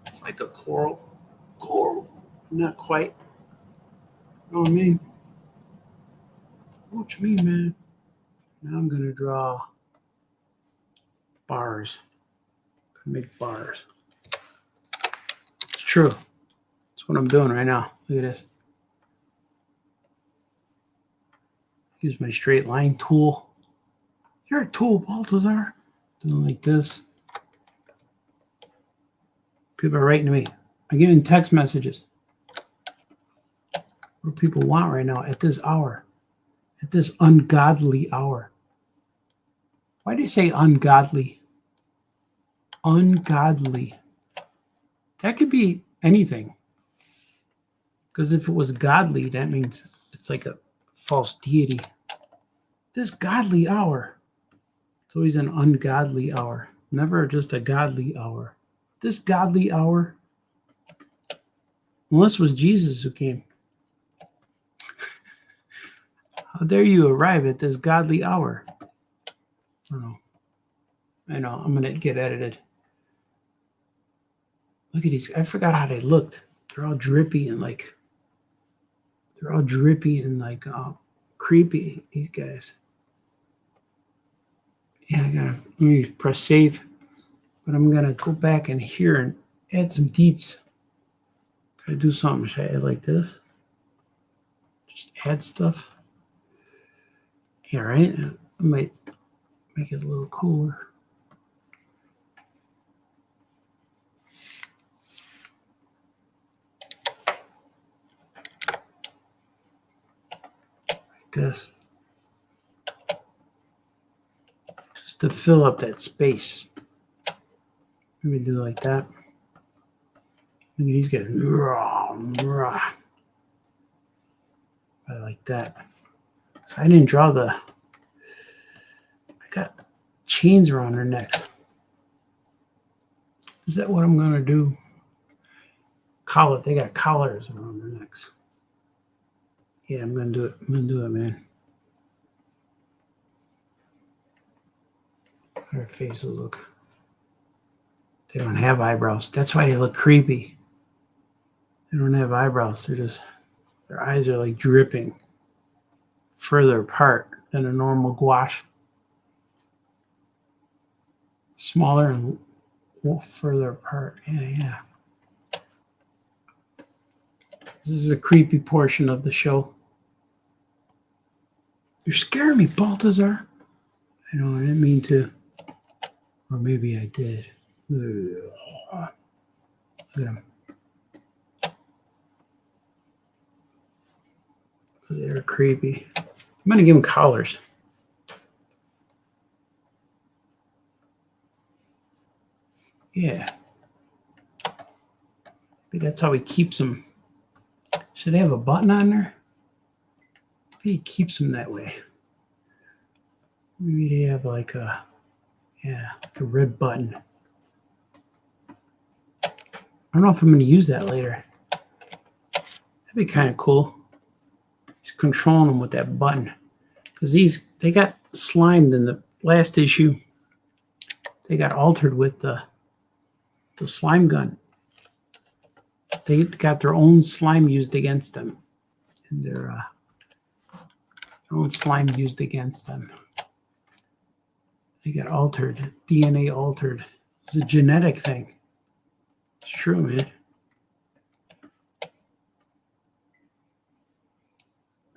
It's like a coral, not quite. You know what I mean? What you mean, man? Now I'm gonna draw bars. Make bars. It's true. That's what I'm doing right now. Look at this. Use my straight line tool. You're a tool, Balthazar. Doing like this. People are writing to me. I'm getting text messages. What do people want right now at this hour? At this ungodly hour. Why do you say ungodly? Ungodly. That could be anything. Because if it was godly, that means it's like a false deity. This godly hour. It's always an ungodly hour. Never just a godly hour. This godly hour. Unless it was Jesus who came. How dare you arrive at this godly hour? I know. I'm going to get edited. Look at these. I forgot how they looked. They're all drippy and like creepy, these guys. Yeah, let me press save. But I'm gonna go back in here and add some deets. Gotta do something. Should I add like this? Just add stuff. Yeah, right? I might make it a little cooler. This just to fill up that space. Let me do it like that. Look at these guys. I like that. So I didn't draw I got chains around their necks. Is that what I'm gonna do? Collar. They got collars around their necks. Yeah, I'm gonna do it. I'm gonna do it, man. Their faces look. They don't have eyebrows. That's why they look creepy. They don't have eyebrows. Their eyes are like dripping further apart than a normal gouache. Smaller and further apart. Yeah. This is a creepy portion of the show. You're scaring me, Balthazar. I know, I didn't mean to. Or maybe I did. Look at him. They're creepy. I'm going to give them collars. that's how he keeps them. Should they have a button on there? Maybe he keeps them that way. Maybe they have like a, yeah, like a red button. I don't know if I'm going to use that later. That'd be kind of cool. Just controlling them with that button. Because they got slimed in the last issue. They got altered with the slime gun. They got their own slime used against them. And their own slime used against them. They got altered. DNA altered. It's a genetic thing. It's true, man.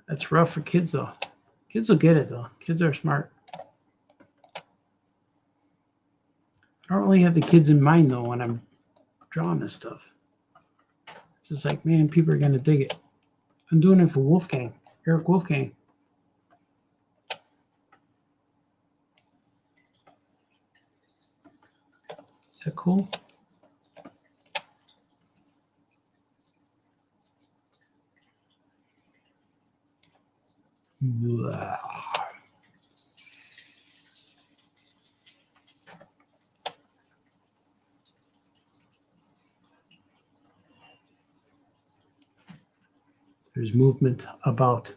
That's rough for kids, though. Kids will get it, though. Kids are smart. I don't really have the kids in mind, though, when I'm drawing this stuff. Just like, man, people are going to dig it. I'm doing it for Wolfgang, Eric Wolfgang. Is that cool? Blah. There's movement about.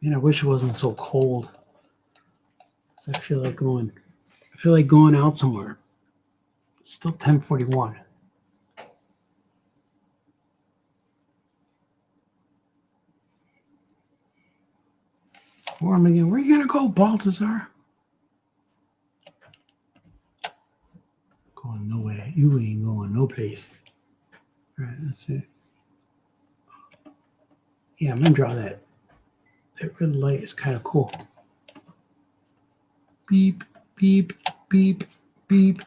Man, I wish it wasn't so cold. I feel like going out somewhere. It's still 10:41. Where am I going? Where are you gonna go, Baltazar? Going nowhere. You ain't going no place. All right, that's it. Yeah, I'm gonna draw that. That red light is kind of cool. Beep, beep, beep, beep.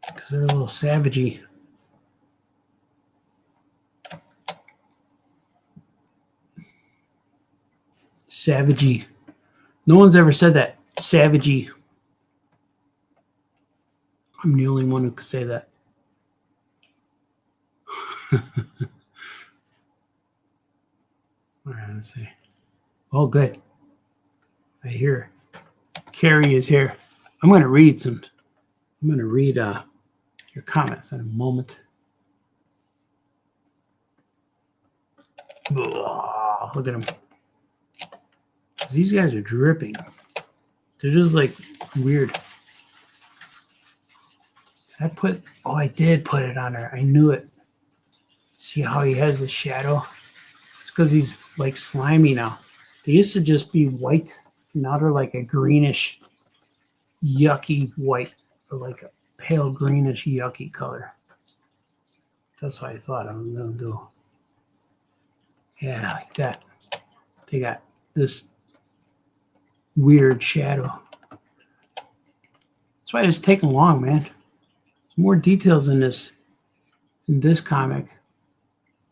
Because they're a little savagey. Savagey. No one's ever said that. Savagey. I'm the only one who could say that. All right, let's see. Oh, good. I hear Carrie is here. I'm going to read your comments in a moment. Oh, look at them. These guys are dripping. They're just like weird. I did put it on her. I knew it. See how he has the shadow? It's because he's like slimy now. They used to just be white. Now they're like a greenish, yucky white, or like a pale greenish, yucky color. That's what I thought I was going to do. Yeah, like that. They got this weird shadow. That's why it's taking long, man. There's more details in this comic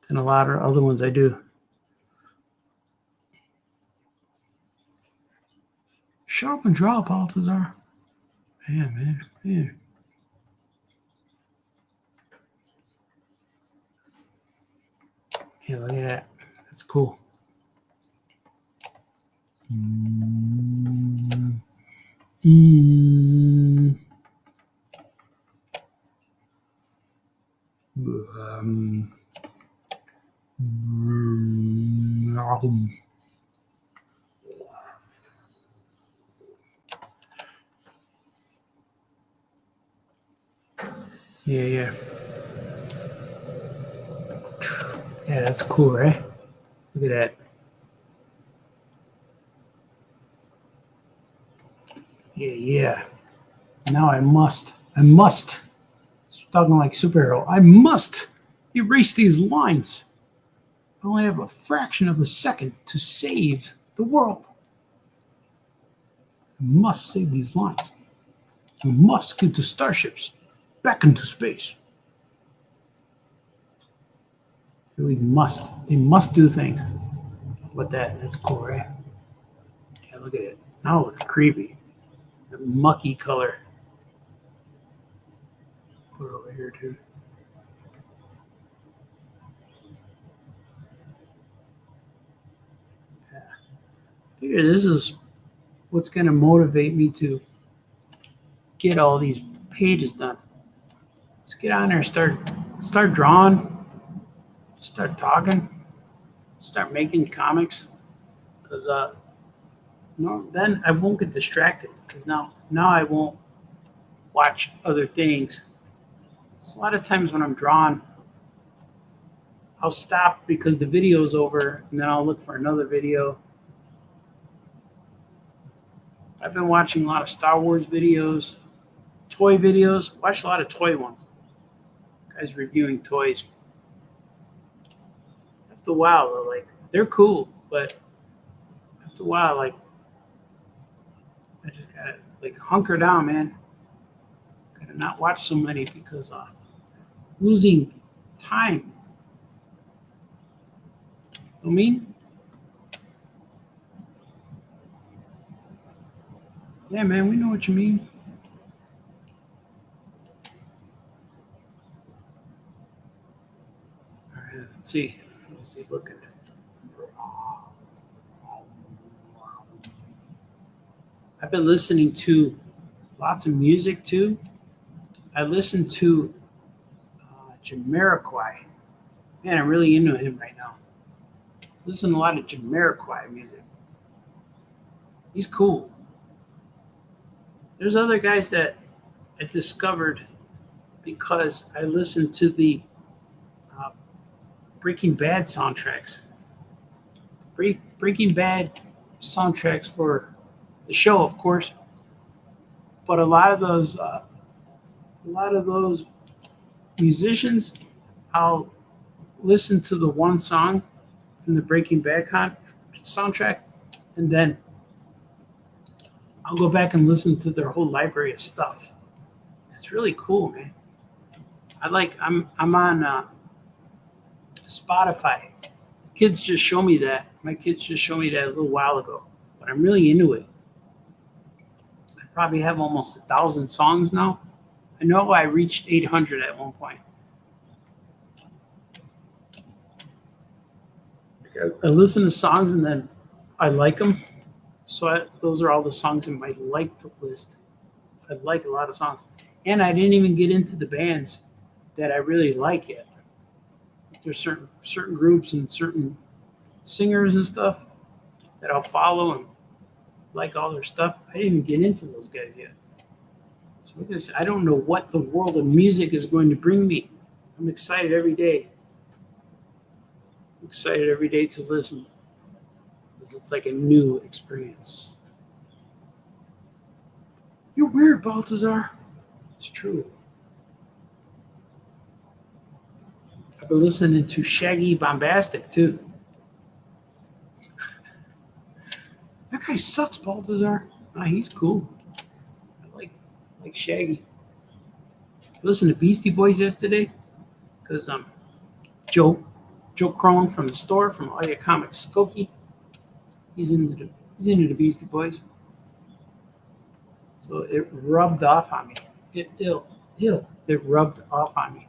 than a lot of other ones I do. Shut up and draw, Baltazar. Man. Yeah, look at that. That's cool. Yeah. Yeah, that's cool, right? Look at that. Yeah. Now I must. Talking like superhero. I must erase these lines. I only have a fraction of a second to save the world. I must save these lines. We must get the starships back into space. They must do things. But that's cool, right? Look at it. Now it looks creepy. The mucky color. Put it over here too. Yeah. I figure this is what's going to motivate me to get all these pages done. Just get on there, start drawing, start talking, start making comics. Because no, then I won't get distracted. Because now I won't watch other things. So a lot of times when I'm drawing, I'll stop because the video's over, and then I'll look for another video. I've been watching a lot of Star Wars videos, toy videos. Watched a lot of toy ones. Guys reviewing toys. After a while, they're cool, but after a while, I just gotta hunker down, man. Gotta not watch so many because losing time. I mean, yeah, man, we know what you mean. All right, let's see. What's he looking at? I've been listening to lots of music too. I listen to Jamiroquai. Man, I'm really into him right now. Listen to a lot of Jamiroquai music. He's cool. There's other guys that I discovered because I listened to the Breaking Bad soundtracks. Breaking Bad soundtracks for the show, of course, but a lot of those musicians, I'll listen to the one song from the Breaking Bad soundtrack, and then I'll go back and listen to their whole library of stuff. It's really cool, man. I'm on Spotify. Kids just show me that. My kids just showed me that a little while ago, but I'm really into it. I probably have almost 1,000 songs now. I know I reached 800 at one point. I listen to songs and then I like them. So those are all the songs in my liked list. I like a lot of songs. And I didn't even get into the bands that I really like yet. There's certain groups and certain singers and stuff that I'll follow and like all their stuff. I didn't even get into those guys yet. So I don't know what the world of music is going to bring me. I'm excited every day. I'm excited every day to listen. Because it's like a new experience. You're weird, Baltazar. It's true. I've been listening to Shaggy Bombastic too. That guy sucks, Baltazar. Nah, he's cool. I like Shaggy. I listened to Beastie Boys yesterday because Joe Crone from the store from All Your Comics Skokie. He's into the Beastie Boys. So it rubbed off on me. It rubbed off on me.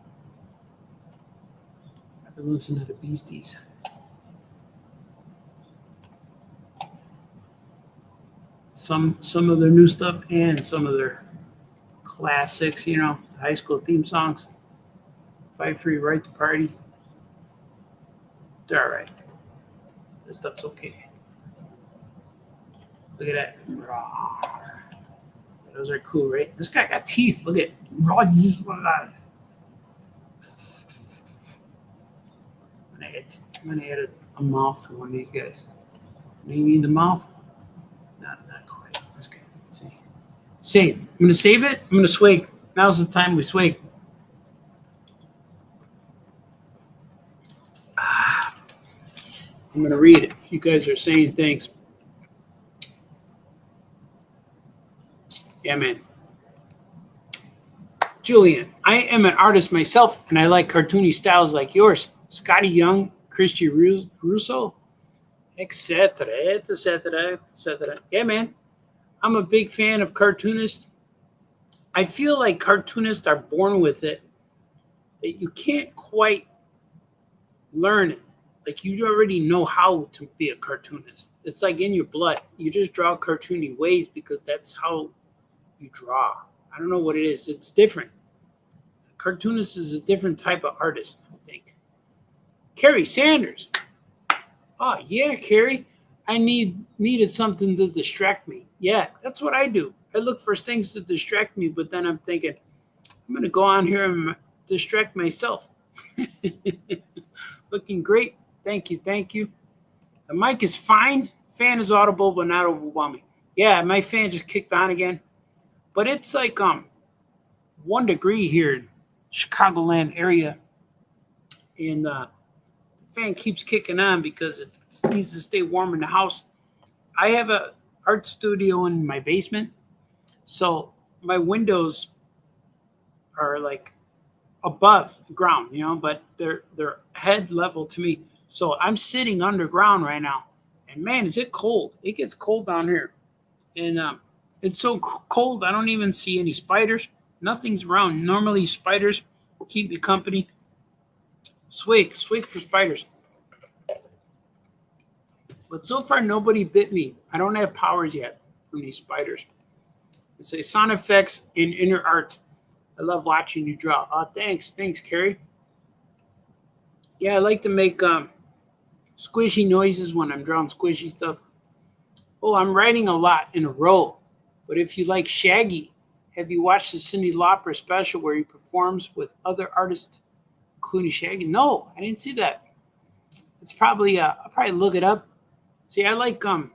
I've been listening to the Beasties. Some of their new stuff and some of their classics, high school theme songs. Fight for Your Right to Party. They're all right. This stuff's okay. Look at that. Those are cool, right? This guy got teeth. Look at raw. I'm gonna add a mouth to one of these guys. Do you need the mouth? Not quite. Let's go. Let's see. Save. I'm gonna save it. I'm gonna swig. Now's the time we swig. I'm gonna read it. If you guys are saying things. Yeah, man. Julian, I am an artist myself, and I like cartoony styles like yours. Scotty Young, Christy Russo, etc., etc., etc. Yeah, man. I'm a big fan of cartoonists. I feel like cartoonists are born with it, that you can't quite learn it. Like you already know how to be a cartoonist. It's like in your blood. You just draw cartoony ways because that's how you draw. I don't know what it is. It's different. Cartoonist is a different type of artist, I think. Carrie Sanders. Oh yeah, Carrie. I needed something to distract me. Yeah, that's what I do. I look for things to distract me, but then I'm thinking, I'm gonna go on here and distract myself. Looking great. Thank you, thank you. The mic is fine. Fan is audible, but not overwhelming. Yeah, my fan just kicked on again. But it's like 1 degree here in Chicagoland area. And the fan keeps kicking on because it needs to stay warm in the house. I have a art studio in my basement. So my windows are like above the ground, but they're head level to me. So I'm sitting underground right now, and man, is it cold! It gets cold down here, and it's so cold I don't even see any spiders. Nothing's around. Normally spiders keep me company. Swig for spiders. But so far nobody bit me. I don't have powers yet from these spiders. It's a sound effects and inner art. I love watching you draw. Oh, thanks, Carrie. Yeah, I like to make squishy noises when I'm drawing squishy stuff. Oh, I'm writing a lot in a row. But if you like Shaggy, have you watched the Cyndi Lauper special where he performs with other artists, including Shaggy? No, I didn't see that. It's probably I'll probably look it up. See, I like I'm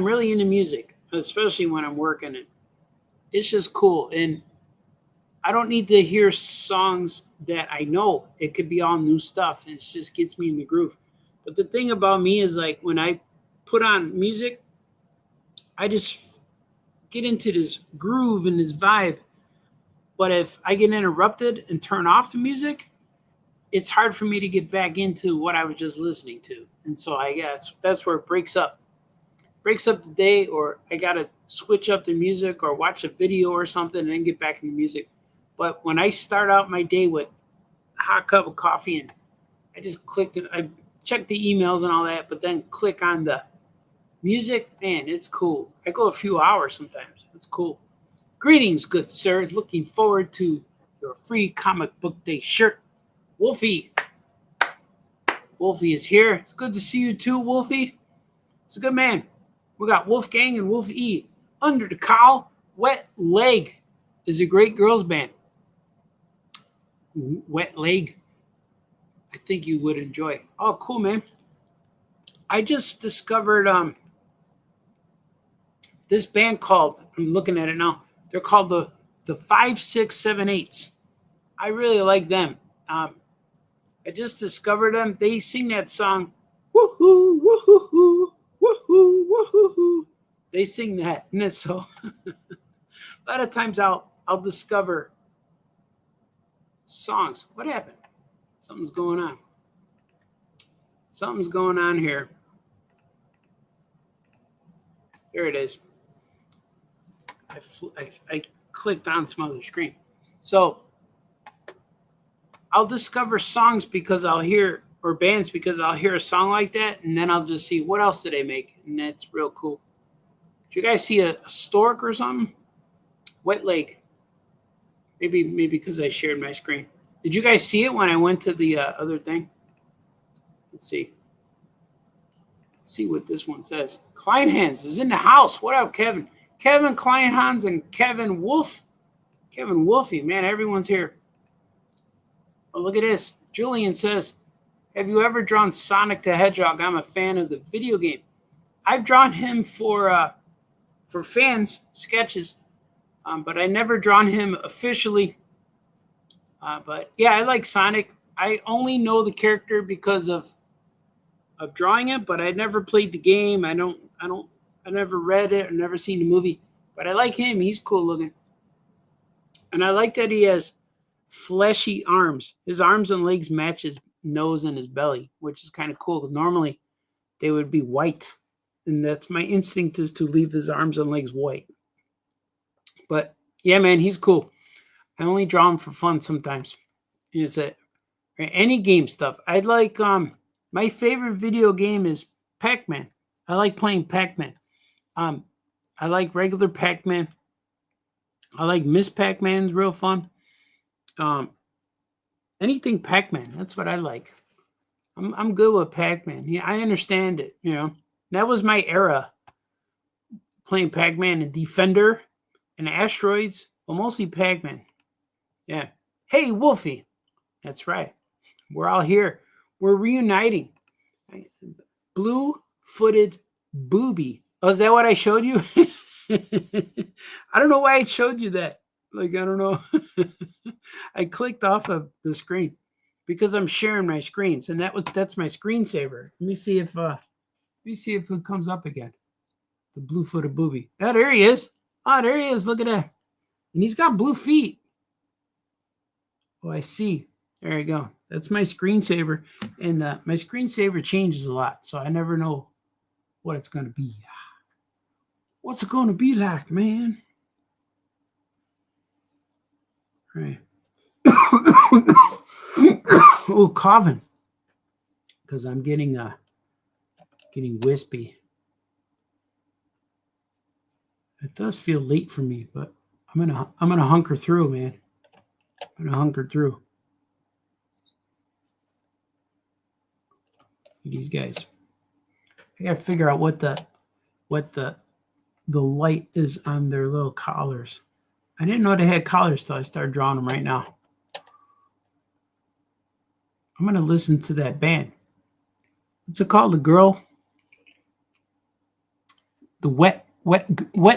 really into music, especially when I'm working it. It's just cool, and I don't need to hear songs that I know. It could be all new stuff, and it just gets me in the groove. But the thing about me is like when I put on music, I just get into this groove and this vibe. But if I get interrupted and turn off the music, it's hard for me to get back into what I was just listening to. And so I guess that's where it breaks up. Breaks up the day, or I gotta switch up the music or watch a video or something and then get back into music. But when I start out my day with a hot cup of coffee and I just I check the emails and all that, but then click on the music, man, it's cool. I go a few hours sometimes. It's cool. Greetings, good sir. Looking forward to your free comic book day shirt. Wolfie. Wolfie is here. It's good to see you too, Wolfie. It's a good man. We got Wolfgang and Wolf E. Under the Cowl, Wet Leg is a great girls band. Wet Leg. I think you would enjoy. Oh, cool, man. I just discovered this band called, I'm looking at it now, they're called the 5678s. I really like them. I just discovered them. They sing that song, woohoo, woohoo, woohoo, woohoo. They sing that, and it's so a lot of times I'll discover songs. What happened? Something's going on. Something's going on here. There it is. I clicked on some other screen. So I'll discover songs because I'll hear, or bands because I'll hear a song like that, and then I'll just see what else did they make, and that's real cool. Did you guys see a stork or something? Wet Leg. Maybe because I shared my screen. Did you guys see it when I went to the other thing? Let's see. Let's see what this one says. Kleinhans is in the house. What up, Kevin? Kevin Kleinhans and Kevin Wolf. Kevin Wolfie, man, everyone's here. Oh, look at this. Julian says, have you ever drawn Sonic the Hedgehog? I'm a fan of the video game. I've drawn him for fans, sketches, but I never drawn him officially. But yeah, I like Sonic. I only know the character because of drawing it, but I never played the game. I never read it or never seen the movie. But I like him. He's cool looking. And I like that he has fleshy arms. His arms and legs match his nose and his belly, which is kind of cool because normally they would be white. And that's my instinct, is to leave his arms and legs white. But yeah, man, he's cool. I only draw him for fun sometimes. Is it any game stuff? I'd like my favorite video game is Pac-Man. I like playing Pac-Man. I like regular Pac-Man. I like Miss Pac-Man's real fun. Anything Pac-Man, that's what I like. I'm good with Pac-Man. Yeah, I understand it, you know. That was my era, playing Pac-Man and Defender and Asteroids, well, mostly Pac-Man. Yeah. Hey, Wolfie. That's right. We're all here. We're reuniting. Blue-footed booby. Oh, is that what I showed you? I don't know why I showed you that. Like, I don't know. I clicked off of the screen because I'm sharing my screens, and that's my screensaver. Let me see if it comes up again. The blue-footed booby. Oh, there he is. Oh, there he is. Look at that. And he's got blue feet. Oh, I see. There you go. That's my screensaver. And my screensaver changes a lot, so I never know what it's going to be. What's it going to be like, man? All right. Oh, coughing. Because I'm getting wispy. It does feel late for me, but I'm gonna hunker through, man. I'm gonna hunker through. These guys. I gotta figure out what the light is on their little collars. I didn't know they had collars till I started drawing them right now. I'm gonna listen to that band. What's it called? The wet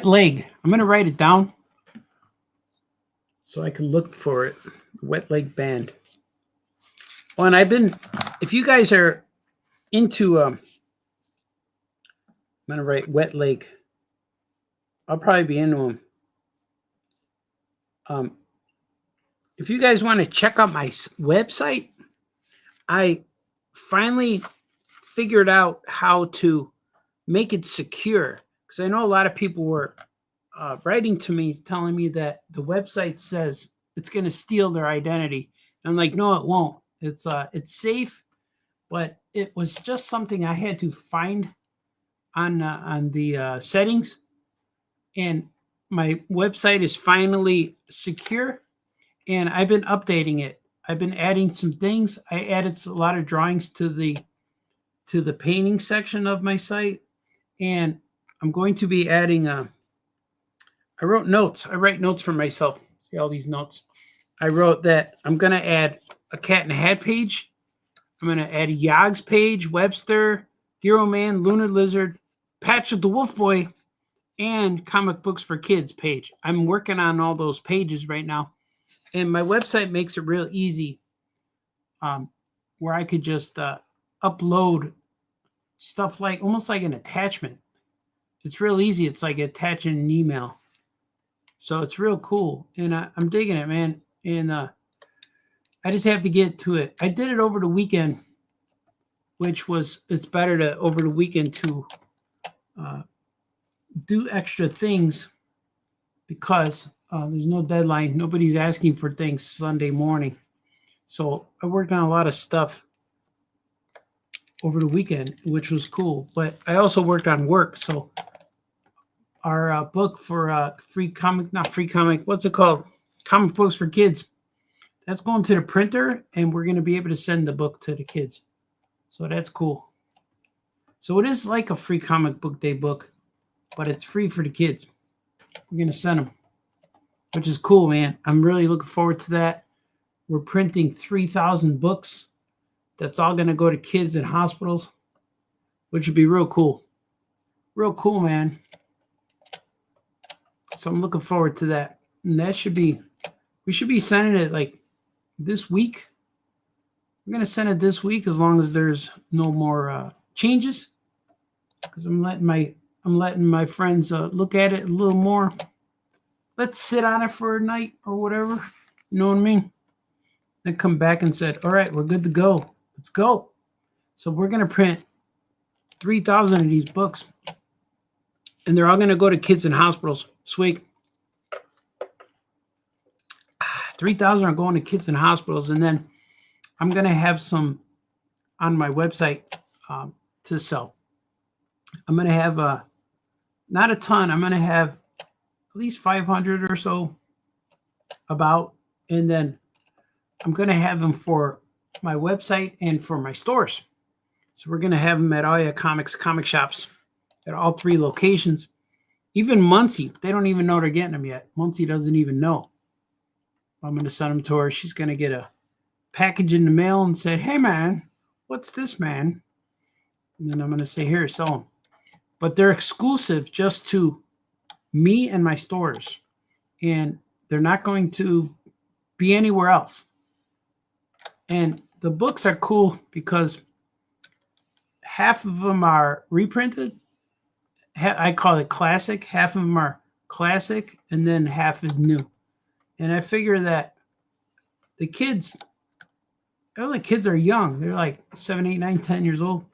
leg. I'm gonna write it down so I can look for it. Wet leg band. Oh, and if you guys are into I'm gonna write wet leg. I'll probably be into them. If you guys want to check out my website, I finally figured out how to make it secure, because I know a lot of people were writing to me telling me that the website says it's going to steal their identity. I'm like, no, it won't. It's safe, but it was just something I had to find on the settings, and my website is finally secure, and I've been updating it. I've been adding some things. I added a lot of drawings to the painting section of my site, and I'm going to be adding I wrote notes. I write notes for myself. See all these notes. I wrote that I'm going to add a cat in a hat page. I'm going to add a YAHGZ page, Webster, Hero Man, Lunar Lizard, Patch of the Wolf Boy, and Comic Books for Kids page. I'm working on all those pages right now. And my website makes it real easy, where I could just upload stuff like almost like an attachment. It's real easy. It's like attaching an email. So it's real cool. And I'm digging it, man. And I just have to get to it. I did it over the weekend, it's better to over the weekend to do extra things, because there's no deadline. Nobody's asking for things Sunday morning. So I worked on a lot of stuff over the weekend, which was cool. But I also worked on work. So our book for what's it called? Comic Books for Kids. That's going to the printer, and we're going to be able to send the book to the kids. So that's cool. So it is like a free comic book day book, but it's free for the kids. We're going to send them, which is cool, man. I'm really looking forward to that. We're printing 3,000 books. That's all going to go to kids in hospitals, which would be real cool. Real cool, man. So I'm looking forward to that. And we should be sending it like this week. We're going to send it this week, as long as there's no more changes, because I'm letting my friends look at it a little more. Let's sit on it for a night or whatever. You know what I mean? Then come back and said, all right, we're good to go. Let's go. So we're going to print 3,000 of these books, and they're all going to go to kids in hospitals. Sweet. 3,000 are going to kids in hospitals, and then I'm going to have some on my website to sell. I'm going to have not a ton. I'm going to have at least 500 or so about, and then I'm going to have them for my website and for my stores. So we're going to have them at all your comic shops at all 3 locations. Even Muncie, they don't even know they're getting them yet. Muncie doesn't even know. I'm going to send them to her. She's going to get a package in the mail and say, hey, man, what's this, man? And then I'm going to say, here, sell them. But they're exclusive just to me and my stores. And they're not going to be anywhere else. And the books are cool because half of them are reprinted. I call it classic. Half of them are classic, and then half is new. And I figure that the kids are young. They're like 7, 8, 9, 10 years old.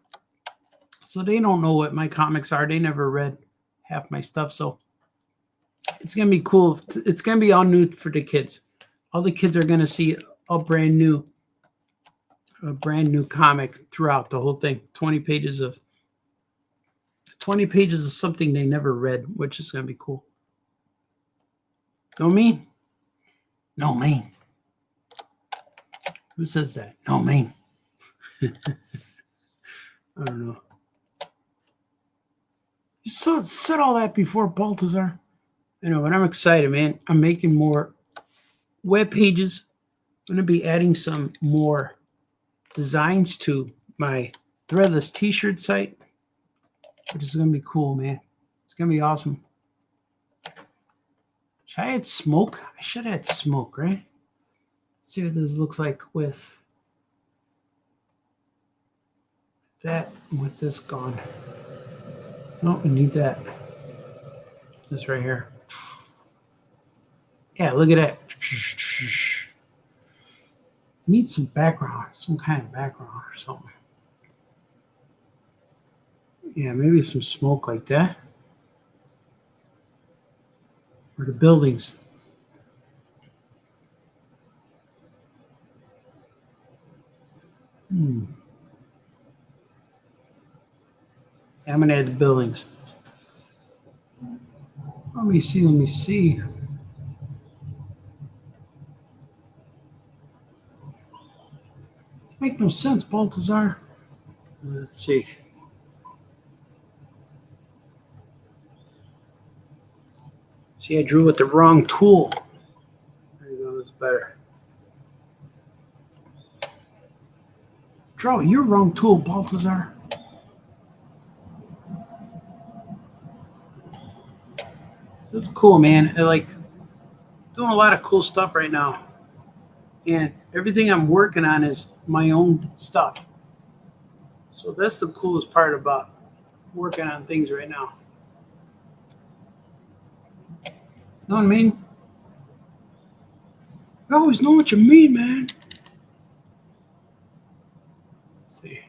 So they don't know what my comics are. They never read half my stuff. So it's going to be cool. It's going to be all new for the kids. All the kids are going to see a brand new comic throughout the whole thing. 20 pages of something they never read, which is going to be cool. Know me? No mean. Who says that? No mean. I don't know. You said all that before, Baltazar. I know, but I'm excited, man. I'm making more web pages. I'm going to be adding some more designs to my threadless t-shirt site, which is going to be cool, man. It's going to be awesome. Should I add smoke? I should add smoke, right? Let's see what this looks like with that and with this gone. No, we need that. This right here. Yeah, look at that. Need some background, some kind of background or something. Yeah, maybe some smoke like that. Or the buildings. Yeah, I'm going to add the buildings. Let me see. Make no sense, Baltazar. Let's see. See, I drew with the wrong tool. There you go, that's better. Draw your wrong tool, Baltazar. That's cool, man. I like doing a lot of cool stuff right now. And everything I'm working on is my own stuff. So that's the coolest part about working on things right now. Know what I mean? I always know what you mean, man. Let's see.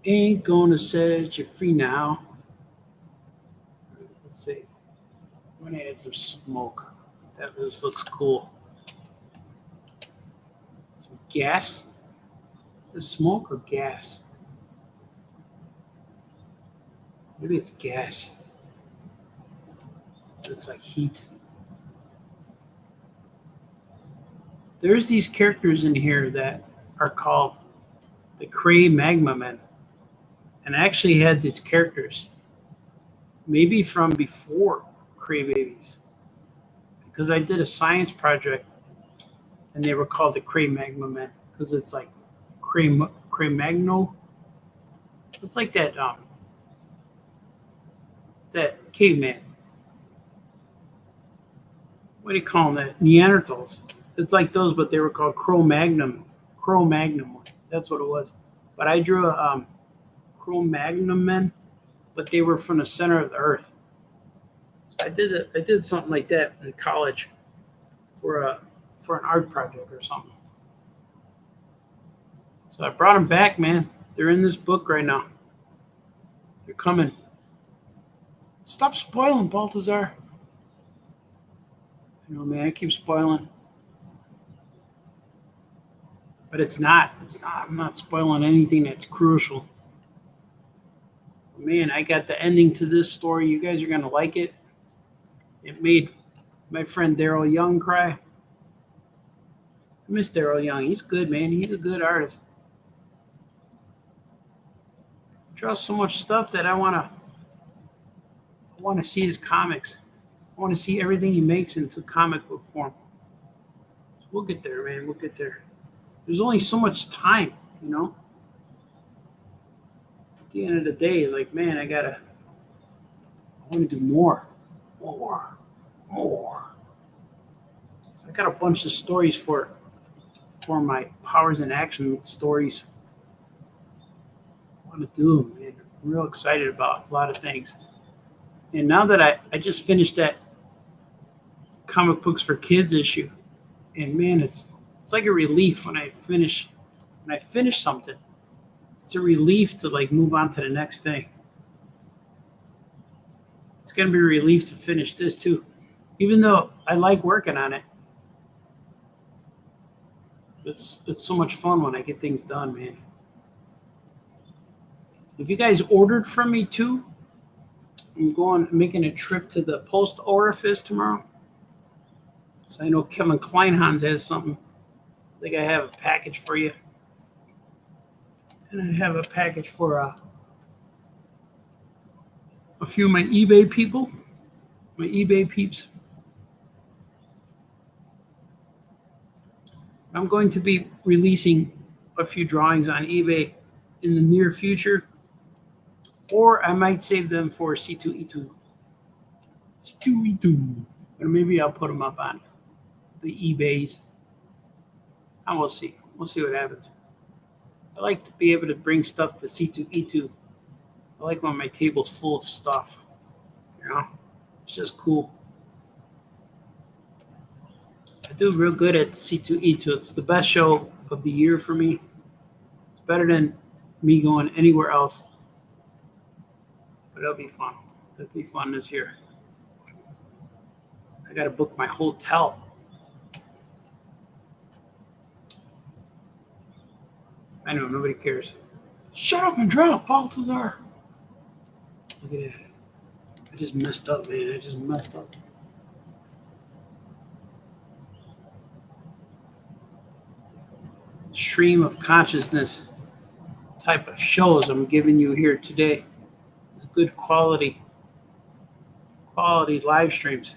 Ain't gonna set you free now. Let's see. I'm gonna add some smoke. That just looks cool. Some gas. Is this smoke or gas? Maybe it's gas. It's like heat. There's these characters in here that are called the Cray Magma Men. And I actually had these characters maybe from before Cray Babies, because I did a science project and they were called the Cray Magma Men because it's like Cray Magno. It's like that that caveman. What do you call them? That Neanderthals. It's like those, but they were called Cro-Magnon. That's what it was. But I drew a Cro-Magnon men, but they were from the center of the earth. So I did something like that in college for an art project or something. So I brought them back, man. They're in this book right now. They're coming. Stop spoiling, Baltazar. You know, man, I keep spoiling. But it's not. I'm not spoiling anything that's crucial. Man, I got the ending to this story. You guys are going to like it. It made my friend Daryl Young cry. I miss Daryl Young. He's good, man. He's a good artist. He draws so much stuff that I want to see his comics. I want to see everything he makes into comic book form. So we'll get there, man. We'll get there. There's only so much time, you know. At the end of the day, like, man, I want to do more. So I got a bunch of stories for my Powers in Action stories. I want to do them, man. I'm real excited about a lot of things. And now that I just finished that comic books for kids issue, and man, it's like a relief when I finish something. It's a relief to like move on to the next thing. It's gonna be a relief to finish this too, even though I like working on it. It's so much fun when I get things done, man. If you guys ordered from me too, I'm making a trip to the post orifice tomorrow. So I know Kevin Kleinhans has something. I think I have a package for you. And I have a package for a few of my eBay people, my eBay peeps. I'm going to be releasing a few drawings on eBay in the near future, or I might save them for C2E2. Or maybe I'll put them up on the eBays. And we'll see. We'll see what happens. I like to be able to bring stuff to C2E2. I like when my table's full of stuff. You know, it's just cool. I do real good at C2E2. It's the best show of the year for me. It's better than me going anywhere else. But it'll be fun. It'll be fun this year. I got to book my hotel. I know, nobody cares. Shut up and drop, Baltazar. Look at that. I just messed up, man. I just messed up. Stream of consciousness type of shows I'm giving you here today. It's good quality live streams.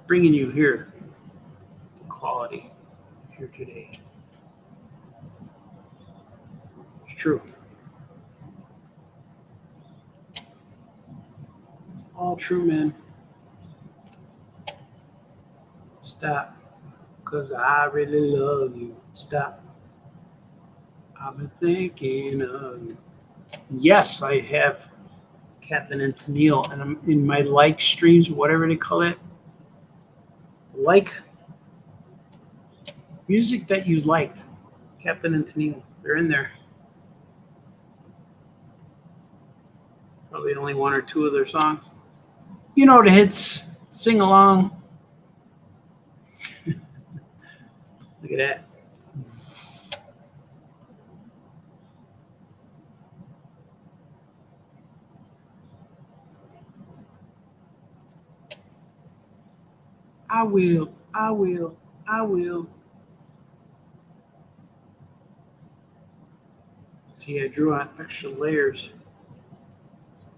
Bringing you here quality here today. It's true. It's all true, man. Stop, because I really love you. Stop. I've been thinking of you. Yes, I have Captain and Tennille, and I'm in my like streams, whatever they call it. Like music that you liked, Captain and Tennille, they're in there. Probably only one or two of their songs. You know the hits, sing along. Look at that. I will. See, I drew on extra layers.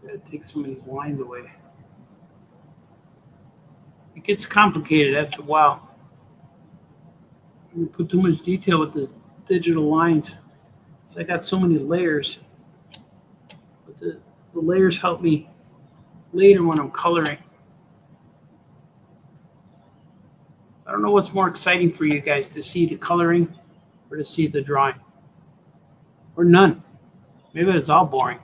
Gotta take some of these lines away. It gets complicated after a while. You put too much detail with the digital lines. So I got so many layers. But the layers help me later when I'm coloring. I don't know what's more exciting for you guys, to see the coloring or to see the drawing. Or none. Maybe it's all boring.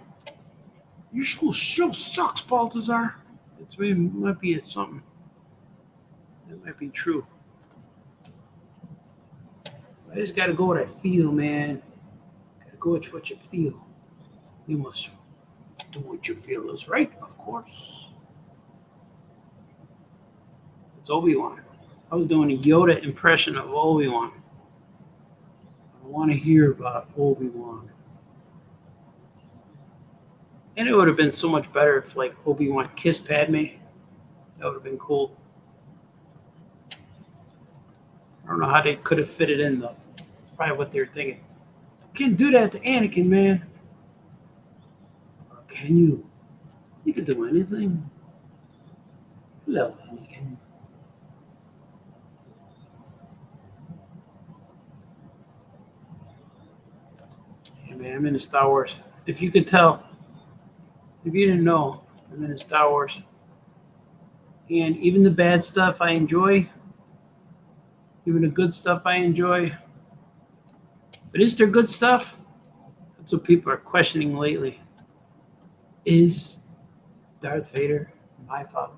Your school show sucks, Baltazar. It might be something. That might be true. I just got to go what I feel, man. Got to go with what you feel. You must do what you feel is right, of course. It's Obi-Wan. I was doing a Yoda impression of Obi-Wan. I want to hear about Obi-Wan. And it would have been so much better if, like, Obi-Wan kissed Padme. That would have been cool. I don't know how they could have fit it in, though. It's probably what they were thinking. You can't do that to Anakin, man. Or can you? You can do anything. Hello, Anakin. Yeah, man, I'm into Star Wars. If you could tell, if you didn't know, I'm into Star Wars. And even the bad stuff I enjoy. Even the good stuff I enjoy. But is there good stuff? That's what people are questioning lately. Is Darth Vader my father?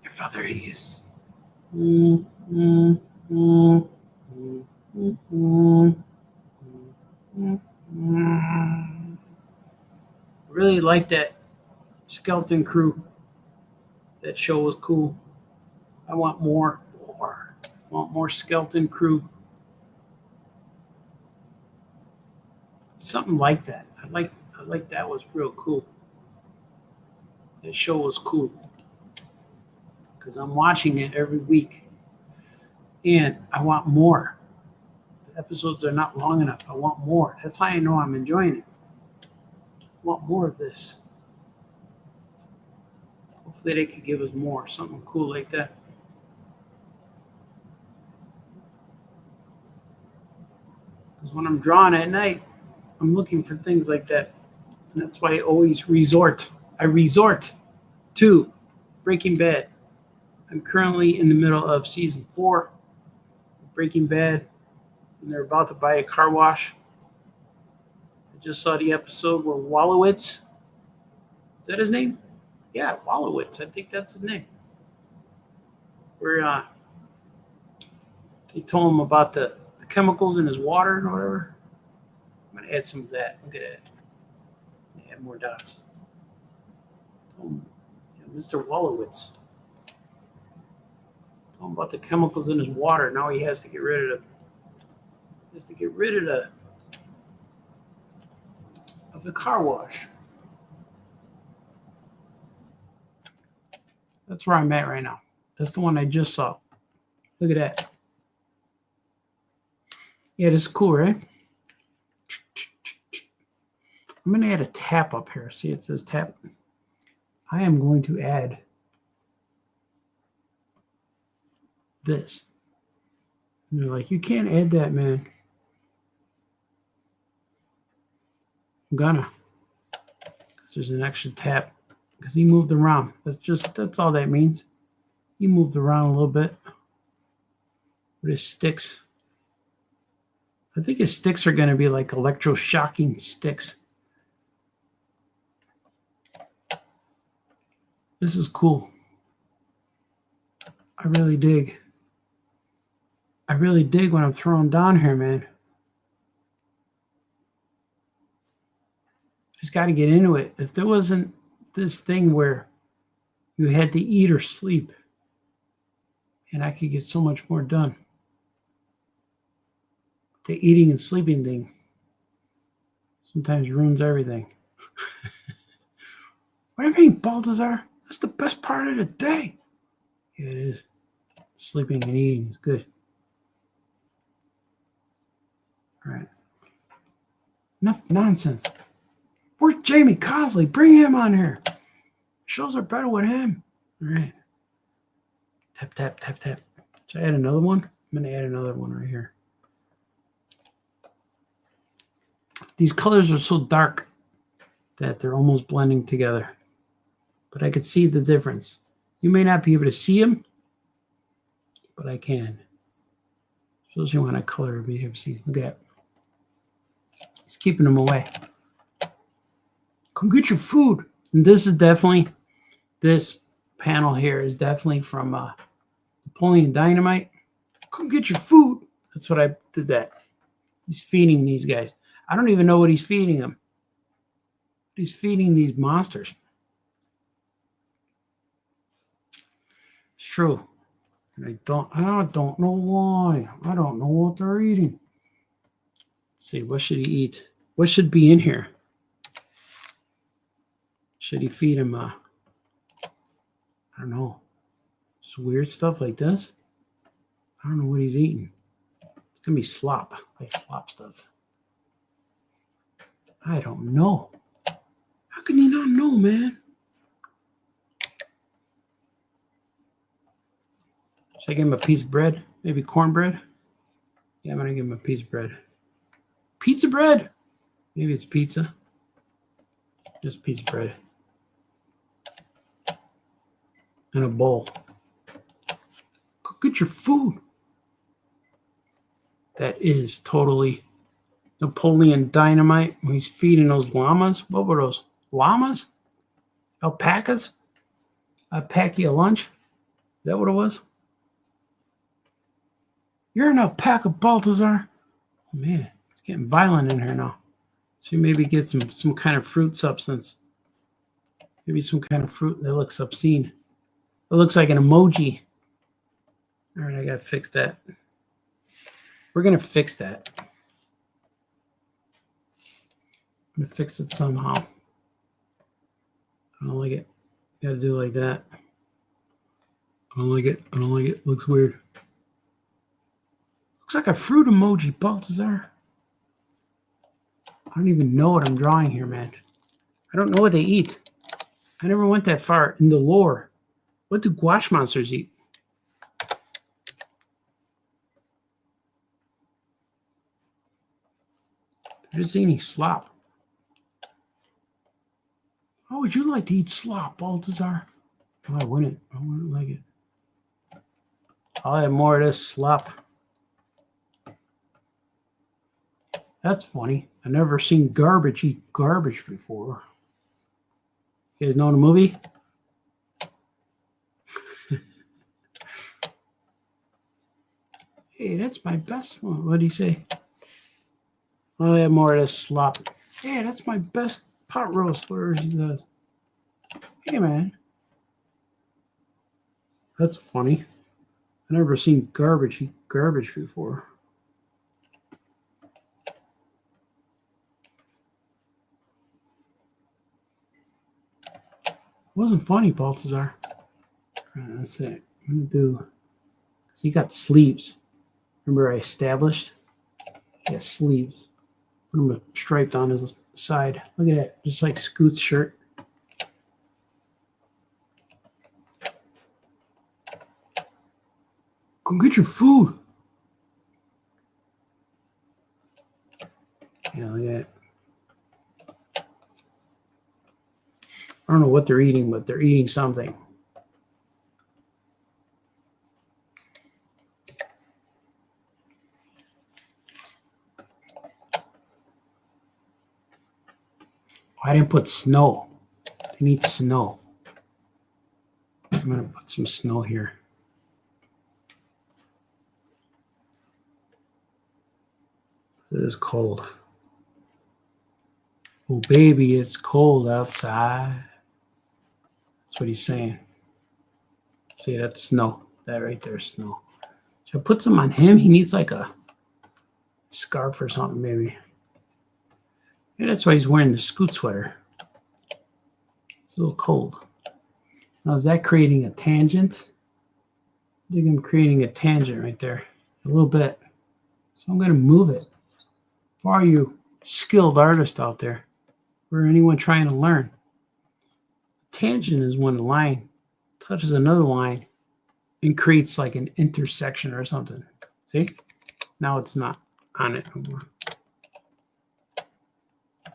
Your father is. I really like that Skeleton Crew. That show was cool. I want more. I want more Skeleton Crew. Something like that. I like that was real cool. That show was cool. Because I'm watching it every week. And I want more. The episodes are not long enough. I want more. That's how I know I'm enjoying it. I want more of this. Hopefully they could give us more. Something cool like that. Because when I'm drawing at night, I'm looking for things like that. And that's why I always resort to Breaking Bad. I'm currently in the middle of season 4 of Breaking Bad, and they're about to buy a car wash. I just saw the episode where Wallowitz, is that his name? Yeah, Wallowitz. I think that's his name. Where they told him about the chemicals in his water or whatever. I'm going to add some of that. Look at that. Add more dots. Mr. Wallowitz. Told him about the chemicals in his water. Now he has to get rid of the car wash. That's where I'm at right now. That's the one I just saw. Look at that. Yeah, this is cool, right? I'm going to add a tap up here. See, it says tap. I am going to add this. And they're like, you can't add that, man. I'm gonna. Because there's an extra tap. Because he moved around. That's all that means. He moved around a little bit with his sticks. I think his sticks are going to be like electroshocking sticks. This is cool. I really dig what I'm throwing down here, man. Just got to get into it. If there wasn't this thing where you had to eat or sleep, and I could get so much more done. The eating and sleeping thing sometimes ruins everything. What do you mean, Balthazar? That's the best part of the day. Yeah, it is. Sleeping and eating is good. All right. Enough nonsense. Where's Jamie Cosley? Bring him on here. Shows are better with him. All right. Tap, tap, tap, tap. Should I add another one? I'm going to add another one right here. These colors are so dark that they're almost blending together. But I could see the difference. You may not be able to see them, but I can. Especially when I color, be able to see. Look at that. He's keeping them away. Come get your food. And this is definitely, this panel here is definitely from Napoleon Dynamite. Come get your food. That's what I did that. He's feeding these guys. I don't even know what he's feeding them. He's feeding these monsters. It's true. And I don't know why. I don't know what they're eating. Let's see, what should he eat? What should be in here? Should he feed him I don't know. Just weird stuff like this. I don't know what he's eating. It's gonna be slop, like slop stuff. I don't know. How can you not know, man? Should I give him a piece of bread? Maybe cornbread? Yeah, I'm gonna give him a piece of bread. Pizza bread? Maybe it's pizza. Just a piece of bread. And a bowl. Go get your food. That is totally Napoleon Dynamite when he's feeding those llamas. What were those? Llamas? Alpacas? I pack you a lunch? Is that what it was? You're an alpaca, Balthazar. Oh, man, it's getting violent in here now. So maybe get some kind of fruit substance. Maybe some kind of fruit that looks obscene. It looks like an emoji. All right, I got to fix that. We're going to fix that. I'm going to fix it somehow. I don't like it. Got to do it like that. I don't like it. I don't like it. Looks weird. Looks like a fruit emoji, Balthazar. I don't even know what I'm drawing here, man. I don't know what they eat. I never went that far in the lore. What do gouache monsters eat? They're just eating slop. How would you like to eat slop, Balthazar? Oh, I wouldn't. I wouldn't like it. I'll have more of this slop. That's funny. I've never seen garbage eat garbage before. You guys know the movie? Hey, that's my best one. What did he say? I'll have more of this slop. Hey, that's my best pot roast. Whatever he says. Hey, man. That's funny. I've never seen garbage eat garbage before. Wasn't funny, Balthazar. That's it. I'm gonna do. So you got sleeves. Remember I established? He has sleeves. Put him striped on his side. Look at that, just like Scoot's shirt. Go get your food. Yeah, look at it. I don't know what they're eating, but they're eating something. I didn't put snow. They need snow. I'm going to put some snow here. It is cold. Oh, baby, it's cold outside. That's what he's saying. See, that's snow. That right there is snow. Should I put some on him? He needs like a scarf or something, maybe. Yeah, that's why he's wearing the Scoot sweater. It's a little cold. Now, is that creating a tangent? I think I'm creating a tangent right there. A little bit. So I'm going to move it. For all you skilled artists out there, or anyone trying to learn, tangent is when a line touches another line and creates like an intersection or something. See? Now it's not on it anymore.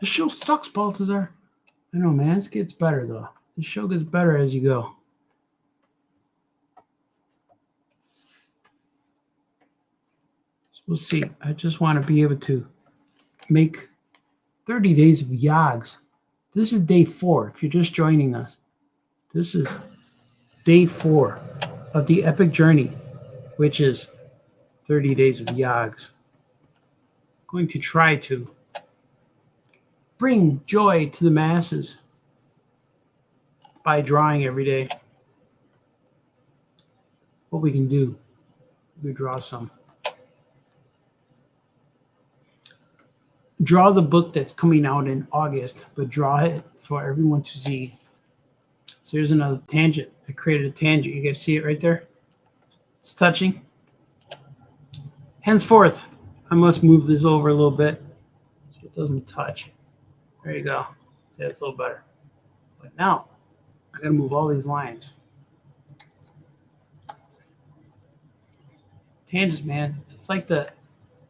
This show sucks, Balthazar. I know, man. This gets better, though. This show gets better as you go. So we'll see. I just want to be able to make 30 days of YAHGZ. This is day 4, if you're just joining us. This is day 4 of the epic journey, which is 30 days of YAHGZ. Going to try to bring joy to the masses by drawing every day. What we can do, we draw some. Draw the book that's coming out in August, but draw it for everyone to see. So here's another tangent. I created a tangent. You guys see it right there? It's touching. Henceforth, I must move this over a little bit so it doesn't touch. There you go. See, that's a little better. But now, I gotta move all these lines. Tangents, man. It's like the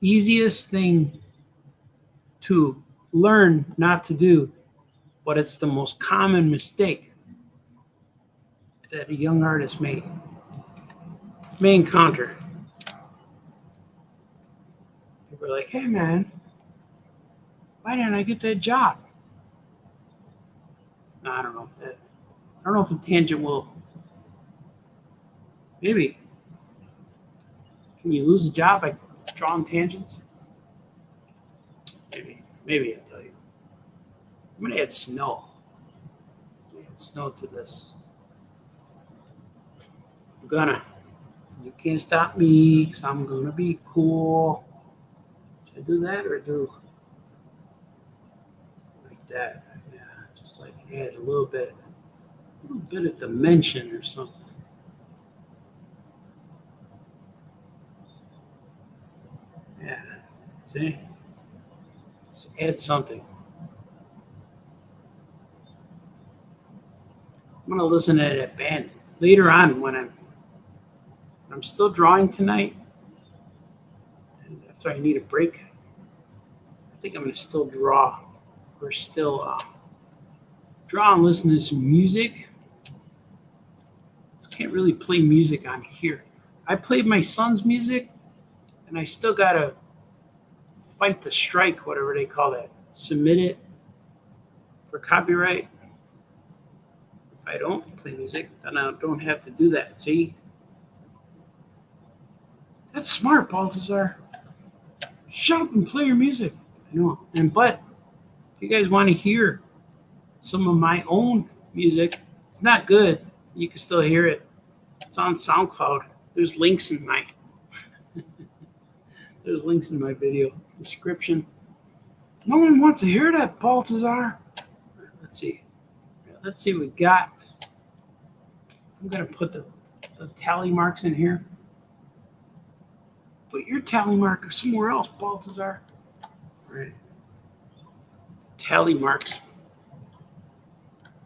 easiest thing to learn not to do, but it's the most common mistake that a young artist may encounter. People are like, hey man, why didn't I get that job? No, I don't know if the tangent will. Maybe. Can you lose a job by drawing tangents? Maybe I'll tell you. I'm gonna add snow. Add snow to this. You can't stop me because I'm gonna be cool. Should I do that or do like that? Yeah, just like add a little bit of dimension or something. Yeah, see? Just add something. I'm gonna listen to that band later on when I'm still drawing tonight. And after I need a break, I think I'm gonna still draw or still draw and listen to some music. Just can't really play music on here. I played my son's music, and I still gotta fight the strike, whatever they call that. Submit it for copyright. If I don't play music, then I don't have to do that. See? That's smart, Baltazar. Shut up and play your music. I know. But if you guys want to hear some of my own music, it's not good. You can still hear it. It's on SoundCloud. There's links in my video description. No one wants to hear that, Baltazar. Let's see. Let's see what we got. I'm gonna put the tally marks in here. Put your tally mark somewhere else, Baltazar. All right. Tally marks.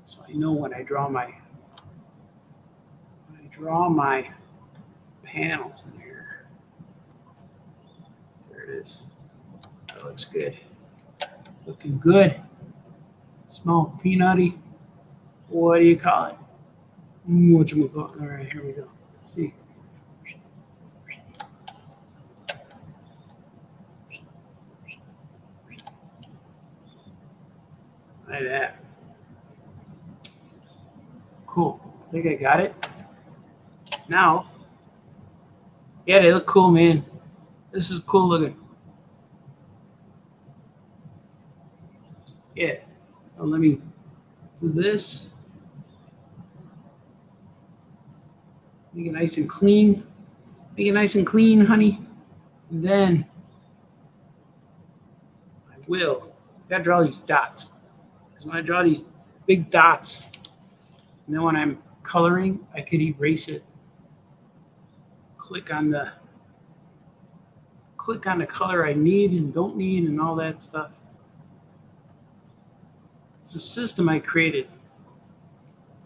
So I know when I draw my panels in here. There it is. That looks good. Looking good. Small peanutty. What do you call it? Whatchamacallit. All right, here we go. Let's see. Like that. Cool. I think I got it. Now, yeah, they look cool, man. This is cool looking. Yeah. Now let me do this. Make it nice and clean. Make it nice and clean, honey. And then I gotta draw these dots. Because when I draw these big dots, and then when I'm coloring, I could erase it. Click on the color I need and don't need and all that stuff. It's a system I created.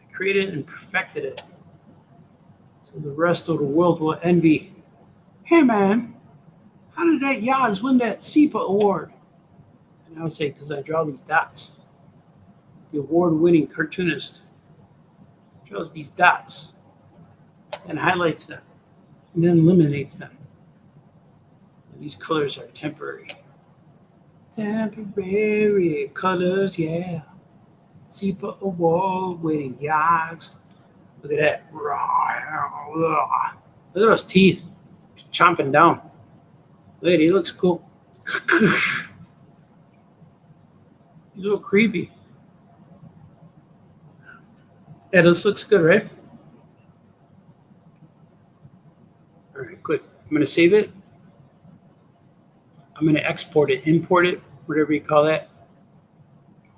I created and perfected it. So the rest of the world will envy. Hey man, how did that YAHGZ win that SEPA award? And I would say, because I draw these dots. The award-winning cartoonist draws these dots and highlights them and then eliminates them. So these colors are temporary. Temporary colors, yeah. SEPA award-winning YAHGZ. Look at that. Look at those teeth chomping down. Look at he looks cool. He's a little creepy. Yeah, this looks good, right? All right, good. I'm going to save it. I'm going to export it, import it, whatever you call that.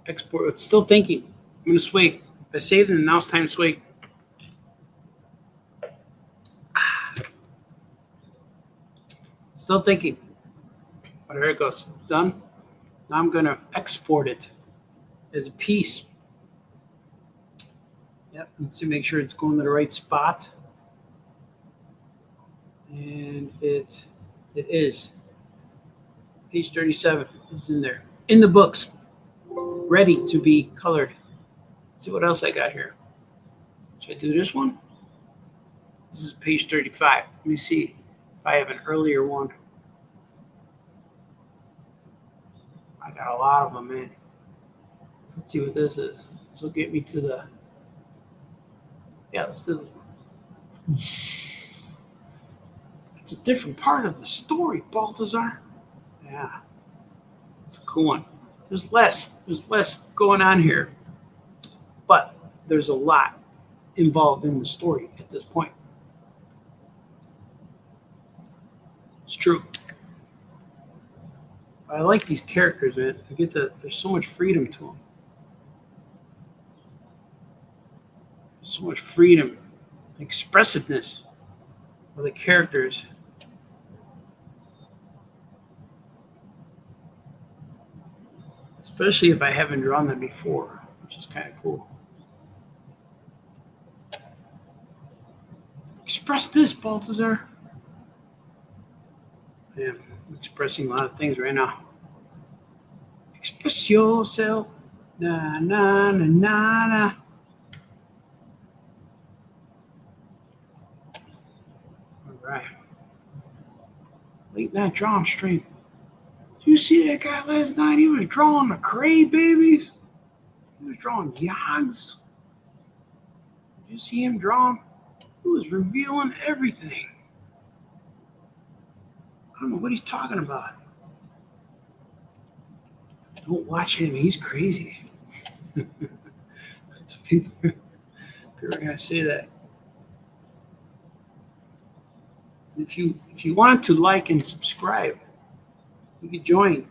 Export. It's still thinking. I'm going to swig. I saved it, and now it's time to swig. Still thinking. But there it goes. Done. Now I'm going to export it as a piece. Yep. Let's see, make sure it's going to the right spot. And it is. Page 37 is in there. In the books. Ready to be colored. Let's see what else I got here. Should I do this one? This is page 35. Let me see if I have an earlier one. I got a lot of them, man. Let's see what this is. This will get me to the... Yeah, let's do this one. It's a different part of the story, Balthazar. Yeah. It's a cool one. There's less going on here. But there's a lot involved in the story at this point. It's true. I like these characters, man. There's so much freedom to them. So much freedom, expressiveness of the characters. Especially if I haven't drawn them before, which is kind of cool. Express this, Balthazar. Yeah, I'm expressing a lot of things right now. Express yourself. Na, na, na, na, na. All right. Late night drawing stream. Did you see that guy last night? He was drawing the Cray babies. He was drawing YAHGZ. Did you see him drawing? He was revealing everything. I don't know what he's talking about. Don't watch him. He's crazy. That's what people are going to say that. If you want to like and subscribe, you can join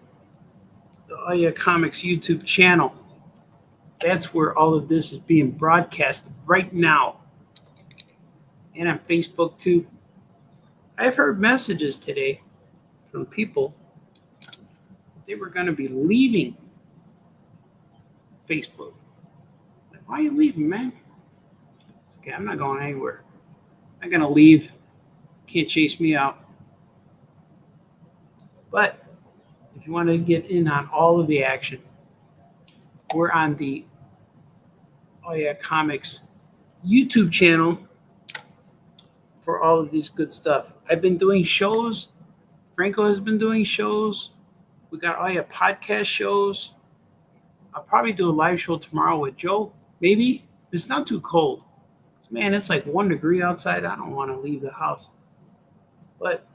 the YAHGZ Comics YouTube channel. That's where all of this is being broadcast right now. And on Facebook too. I've heard messages today from people that they were going to be leaving Facebook. Like, why are you leaving, man? It's okay, I'm not going anywhere. I'm going to leave. Can't chase me out. But if you want to get in on all of the action, we're on the YAHGZ Comics YouTube channel for all of these good stuff. I've been doing shows. Franco has been doing shows. We got YAHGZ podcast shows. I'll probably do a live show tomorrow with Joe. Maybe. It's not too cold. Man, it's like 1 degree outside. I don't want to leave the house. But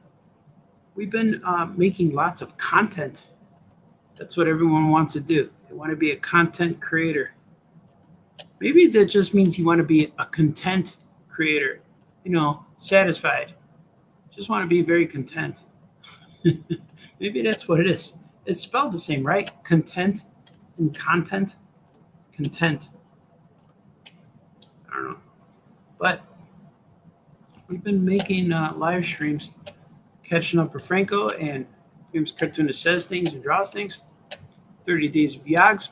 we've been making lots of content. That's what everyone wants to do. They want to be a content creator. Maybe that just means you want to be a content creator. You know, satisfied. Just want to be very content. Maybe that's what it is. It's spelled the same, right? Content and content. Content. I don't know. But we've been making live streams, catching up with Franco and Famous Cartoonist Says Things and Draws Things. 30 Days of YAHGZ.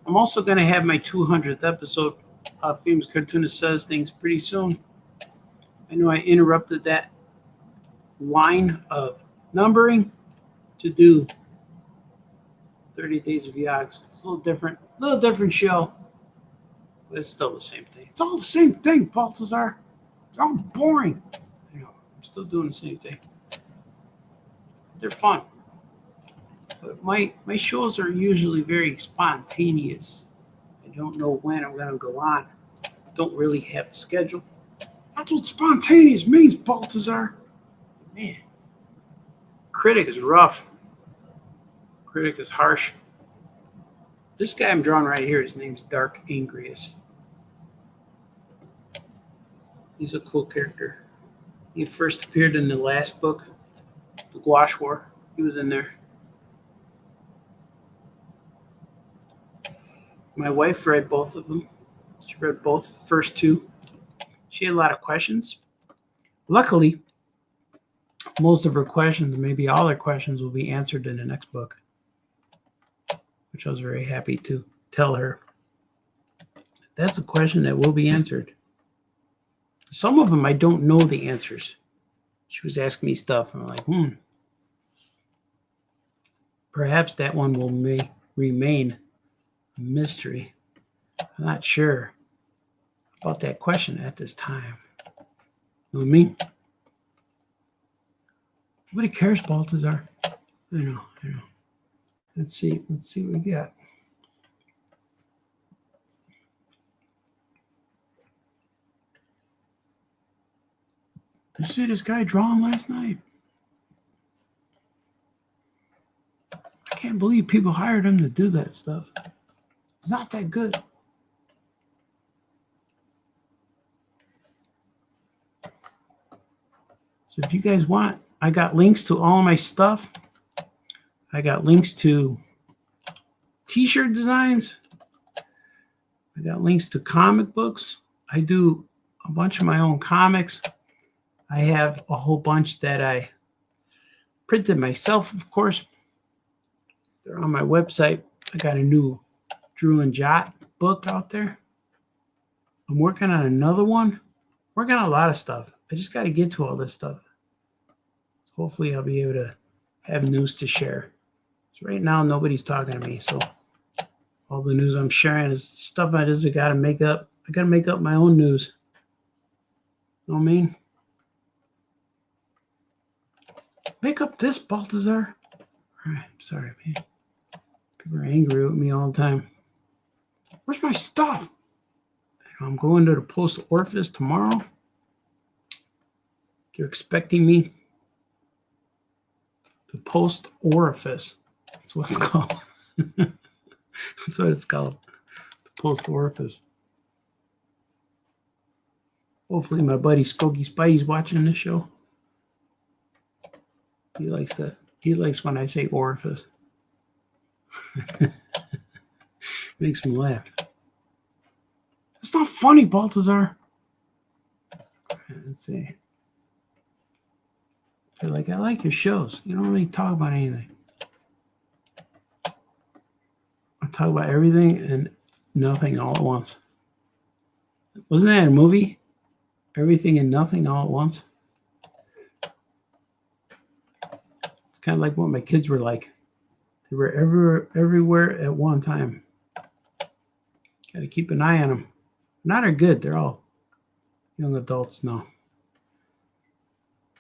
I'm also going to have my 200th episode of Famous Cartoonist Says Things pretty soon. I know I interrupted that line of numbering to do 30 Days of YAHGZ. It's a little different show, but it's still the same thing. It's all the same thing, Balthazar. It's all boring. You know, I'm still doing the same thing. They're fun. But my shows are usually very spontaneous. I don't know when I'm going to go on. Don't really have a schedule. That's what spontaneous means, Balthazar. Man, Critic is rough. Critic is harsh. This guy I'm drawing right here, his name's Dark Angrius. He's a cool character. He first appeared in the last book, The Gouache War. He was in there. My wife read both of them. She read both the first two. She had a lot of questions. Luckily, most of her questions, maybe all her questions, will be answered in the next book, which I was very happy to tell her. That's a question that will be answered. Some of them I don't know the answers. She was asking me stuff, and I'm like, perhaps that one will remain a mystery. I'm not sure about that question at this time. You know what I mean? Nobody cares, Balthazar. I know. Let's see what we got. You see this guy drawing last night? I can't believe people hired him to do that stuff. It's not that good. So if you guys want, I got links to all my stuff. I got links to t-shirt designs. I got links to comic books. I do a bunch of my own comics. I have a whole bunch that I printed myself, of course. They're on my website. I got a new Drew and Jot book out there. I'm working on another one. Working on a lot of stuff. I just got to get to all this stuff. So hopefully I'll be able to have news to share. So right now, nobody's talking to me. So all the news I'm sharing is stuff I just got to make up. I got to make up my own news. You know what I mean? Make up this, Balthazar. All right, sorry, man. People are angry with me all the time. Where's my stuff? I'm going to the post orifice tomorrow. You're expecting me. The post orifice. That's what it's called. That's what it's called. The post orifice. Hopefully my buddy Skokie Spidey's watching this show. He likes that. He likes when I say orifice. Makes me laugh. It's not funny, Balthazar. Let's see. I like your shows. You don't really talk about anything. I talk about everything and nothing all at once. Wasn't that a movie? Everything and nothing all at once. It's kind of like what my kids were like. They were everywhere at one time. Got to keep an eye on them. Not are good. They're all young adults now.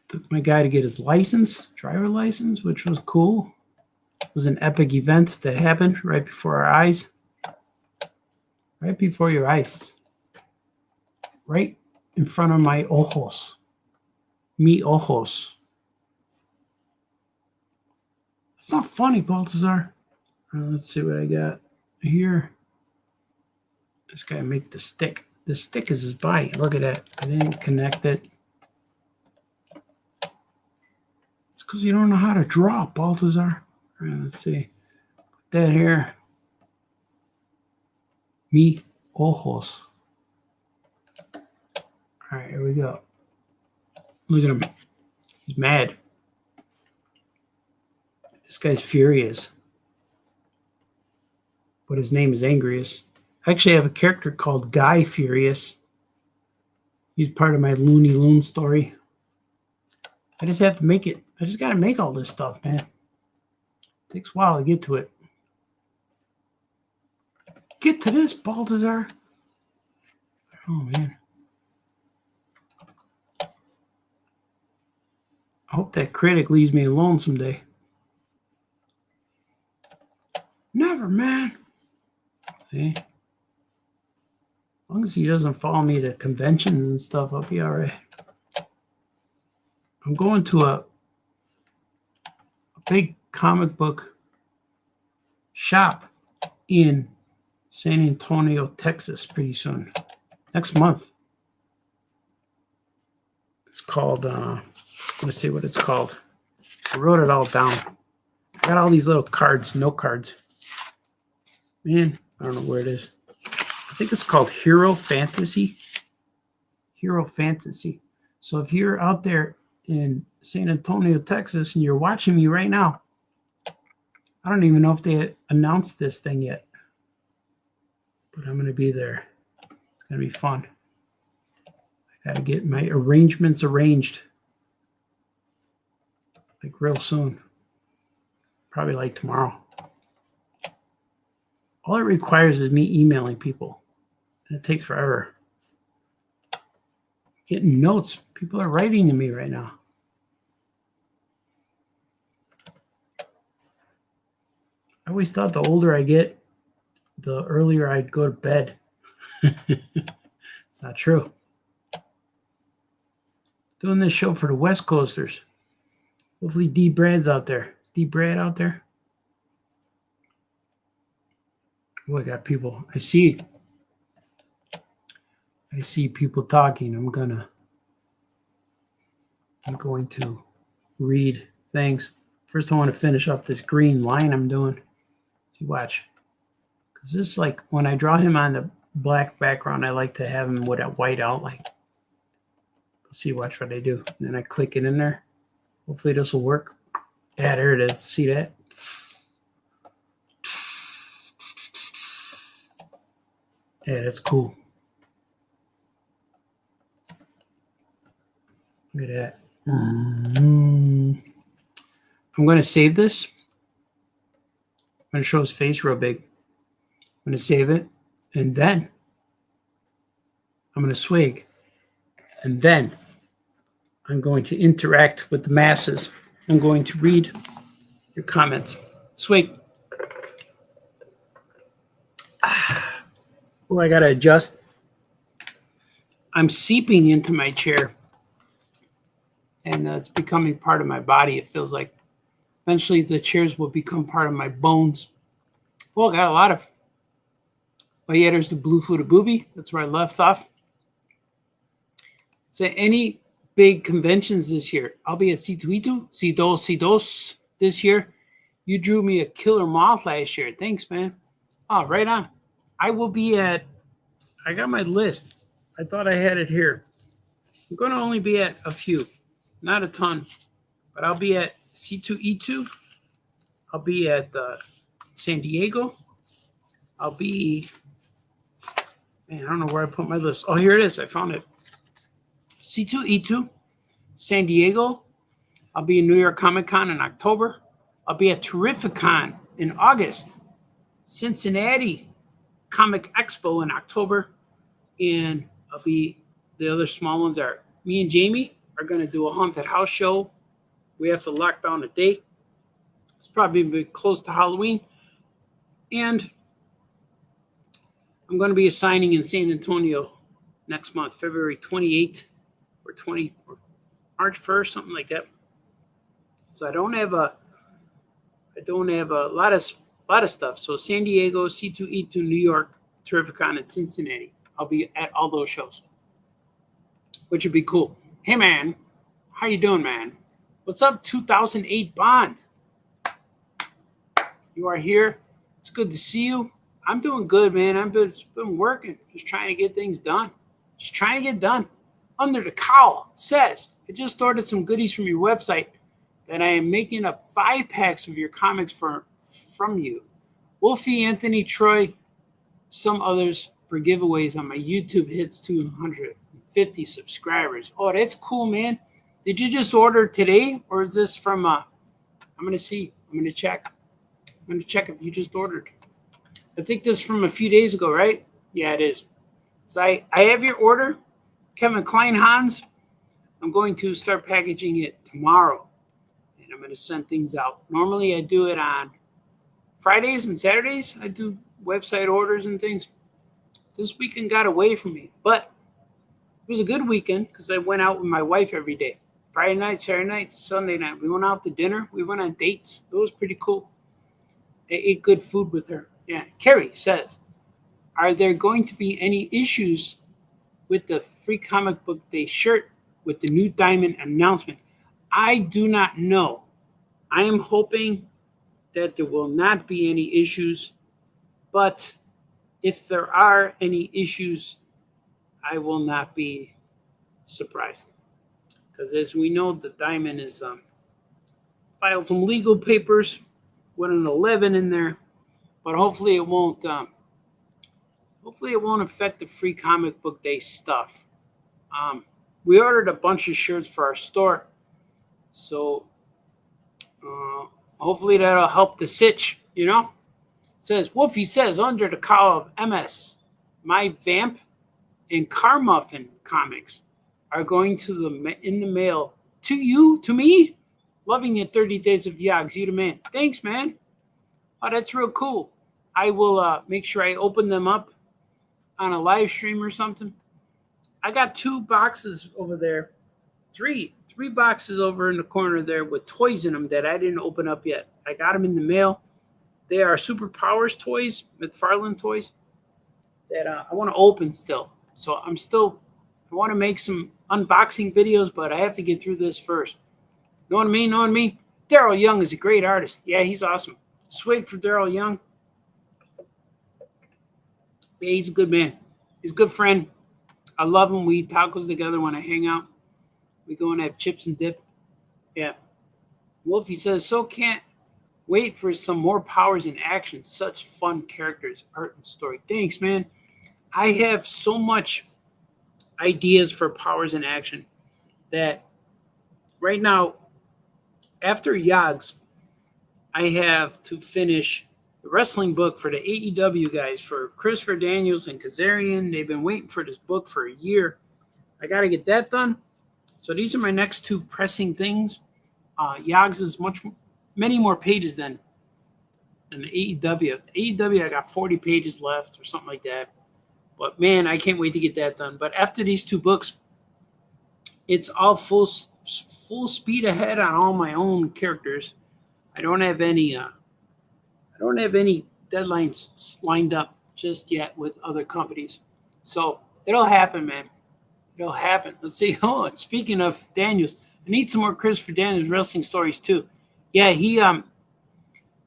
Took my guy to get his license, driver license, which was cool. It was an epic event that happened right before our eyes. Right before your eyes. Right in front of my ojos. Mi ojos. It's not funny, Balthazar. Let's see what I got here. This guy make the stick. The stick is his body. Look at that. I didn't connect it. It's because you don't know how to draw, Balthazar. All right, let's see. Put that here. Mi ojos. All right, here we go. Look at him. He's mad. This guy's furious. But his name is Angrius. I actually have a character called Guy Furious. He's part of my Looney Loon story. I just have to make it. I just got to make all this stuff, man. It takes a while to get to it. Get to this, Balthazar. Oh, man. I hope that critic leaves me alone someday. Never, man. See? As long as he doesn't follow me to conventions and stuff, I'll be all right. I'm going to big comic book shop in San Antonio, Texas pretty soon. Next month. It's called, let's see what it's called. I wrote it all down. I got all these little cards, note cards. Man, I don't know where it is. I think it's called Hero Fantasy. Hero Fantasy. So if you're out there in San Antonio, Texas, and you're watching me right now, I don't even know if they announced this thing yet. But I'm going to be there. It's going to be fun. I got to get my arrangements arranged. Like real soon. Probably like tomorrow. All it requires is me emailing people. And it takes forever. Getting notes. People are writing to me right now. I always thought the older I get, the earlier I'd go to bed. It's not true. Doing this show for the West Coasters. Hopefully D. Brad's out there. Is D. Brad out there? Oh, I got people. I see people talking. I'm going to read things. First, I want to finish up this green line I'm doing. See, watch. Because this is like, when I draw him on the black background, I like to have him with a white outline. See, watch what I do. And then I click it in there. Hopefully this will work. Yeah, there it is. See that? Yeah, that's cool. Look at that. I'm going to save this. I'm going to show his face real big. I'm going to save it. And then I'm going to swig. And then I'm going to interact with the masses. I'm going to read your comments. Swig. Oh, I got to adjust. I'm seeping into my chair. And it's becoming part of my body. It feels like eventually the chairs will become part of my bones. Well, I got a lot of. Oh, yeah, there's the blue-footed booby. That's where I left off. So any big conventions this year? I'll be at C2E2, C2 this year. You drew me a killer moth last year. Thanks, man. Oh, right on. I will be at, I got my list. I thought I had it here. I'm going to only be at a few, not a ton, but I'll be at C2E2. I'll be at San Diego. I'll be, man, I don't know where I put my list. Oh, here it is. I found it. C2E2, San Diego. I'll be in New York Comic Con in October. I'll be at Terrificon in August. Cincinnati Comic Expo in October. And I'll be, the other small ones are, me and Jamie are going to do a haunted house show. We have to lock down a date. It's probably close to Halloween. And I'm going to be assigning in San Antonio next month, February 28th. Or March 1st, something like that. So I don't have a lot of stuff. So San Diego, C2E2, New York, Terrificon, and Cincinnati. I'll be at all those shows, which would be cool. Hey man, how you doing, man? What's up, 2008 Bond? You are here. It's good to see you. I'm doing good, man. I've been working, just trying to get things done. Just trying to get done. Under the Cowl says, I just ordered some goodies from your website that I am making up 5 packs of your comics from you. Wolfie, Anthony, Troy, some others for giveaways on my YouTube hits 250 subscribers. Oh, that's cool, man. Did you just order today, or is this from I'm going to see. I'm going to check. I'm going to check if you just ordered. I think this is from a few days ago, right? Yeah, it is. So I have your order. Kevin Klein Hans, I'm going to start packaging it tomorrow, and I'm going to send things out. Normally, I do it on Fridays and Saturdays. I do website orders and things. This weekend got away from me, but it was a good weekend because I went out with my wife every day. Friday night, Saturday night, Sunday night. We went out to dinner. We went on dates. It was pretty cool. I ate good food with her. Yeah. Carrie says, are there going to be any issues with the Free Comic Book Day shirt with the new diamond announcement? I do not know. I am hoping that there will not be any issues, but if there are any issues, I will not be surprised. Because as we know, the diamond is filed some legal papers with an 11 in there, but hopefully it won't. Hopefully it won't affect the Free Comic Book Day stuff. We ordered a bunch of shirts for our store, so hopefully that'll help the sitch. You know, it says Wolfie says under the call of MS, my Vamp and Car Muffin comics are going in the mail to you, to me. Loving your 30 days of YAHGZ. You the man. Thanks, man. Oh, that's real cool. I will make sure I open them up on a live stream or something. I got 2 boxes over there. Three boxes over in the corner there with toys in them that I didn't open up yet. I got them in the mail. They are Superpowers toys, McFarlane toys that I want to open still. So I want to make some unboxing videos, but I have to get through this first. Know what I mean? Know what I mean? Daryl Young is a great artist. Yeah, he's awesome. Swig for Daryl Young. Yeah, he's a good man. He's a good friend. I love him. We eat tacos together when I hang out. We go and have chips and dip. Yeah. Wolfie says, so can't wait for some more Powers in action. Such fun characters, art, and story. Thanks, man. I have so much ideas for Powers in action that right now, after YAHGZ, I have to finish the wrestling book for the AEW guys, for Christopher Daniels and Kazarian. They've been waiting for this book for a year. I got to get that done. So these are my next 2 pressing things. YAHGZ is many more pages than the AEW. AEW, I got 40 pages left or something like that. But man, I can't wait to get that done. But after these 2 books, it's all full speed ahead on all my own characters. I don't have any deadlines lined up just yet with other companies. So it'll happen, man. It'll happen. Let's see. Oh, speaking of Daniels, I need some more Christopher Daniels wrestling stories too. Yeah,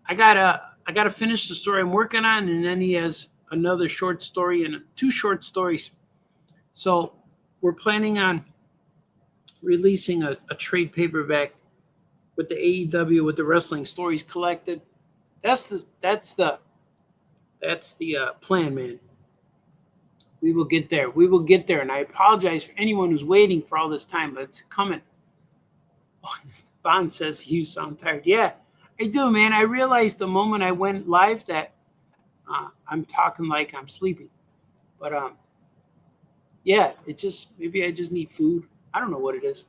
I gotta finish the story I'm working on, and then he has another short story and 2 short stories. So we're planning on releasing a trade paperback with the AEW with the wrestling stories collected. That's the plan, man. We will get there. We will get there. And I apologize for anyone who's waiting for all this time, but it's coming. Bond says you sound tired. Yeah, I do, man. I realized the moment I went live that I'm talking like I'm sleeping. But yeah, maybe I just need food. I don't know what it is.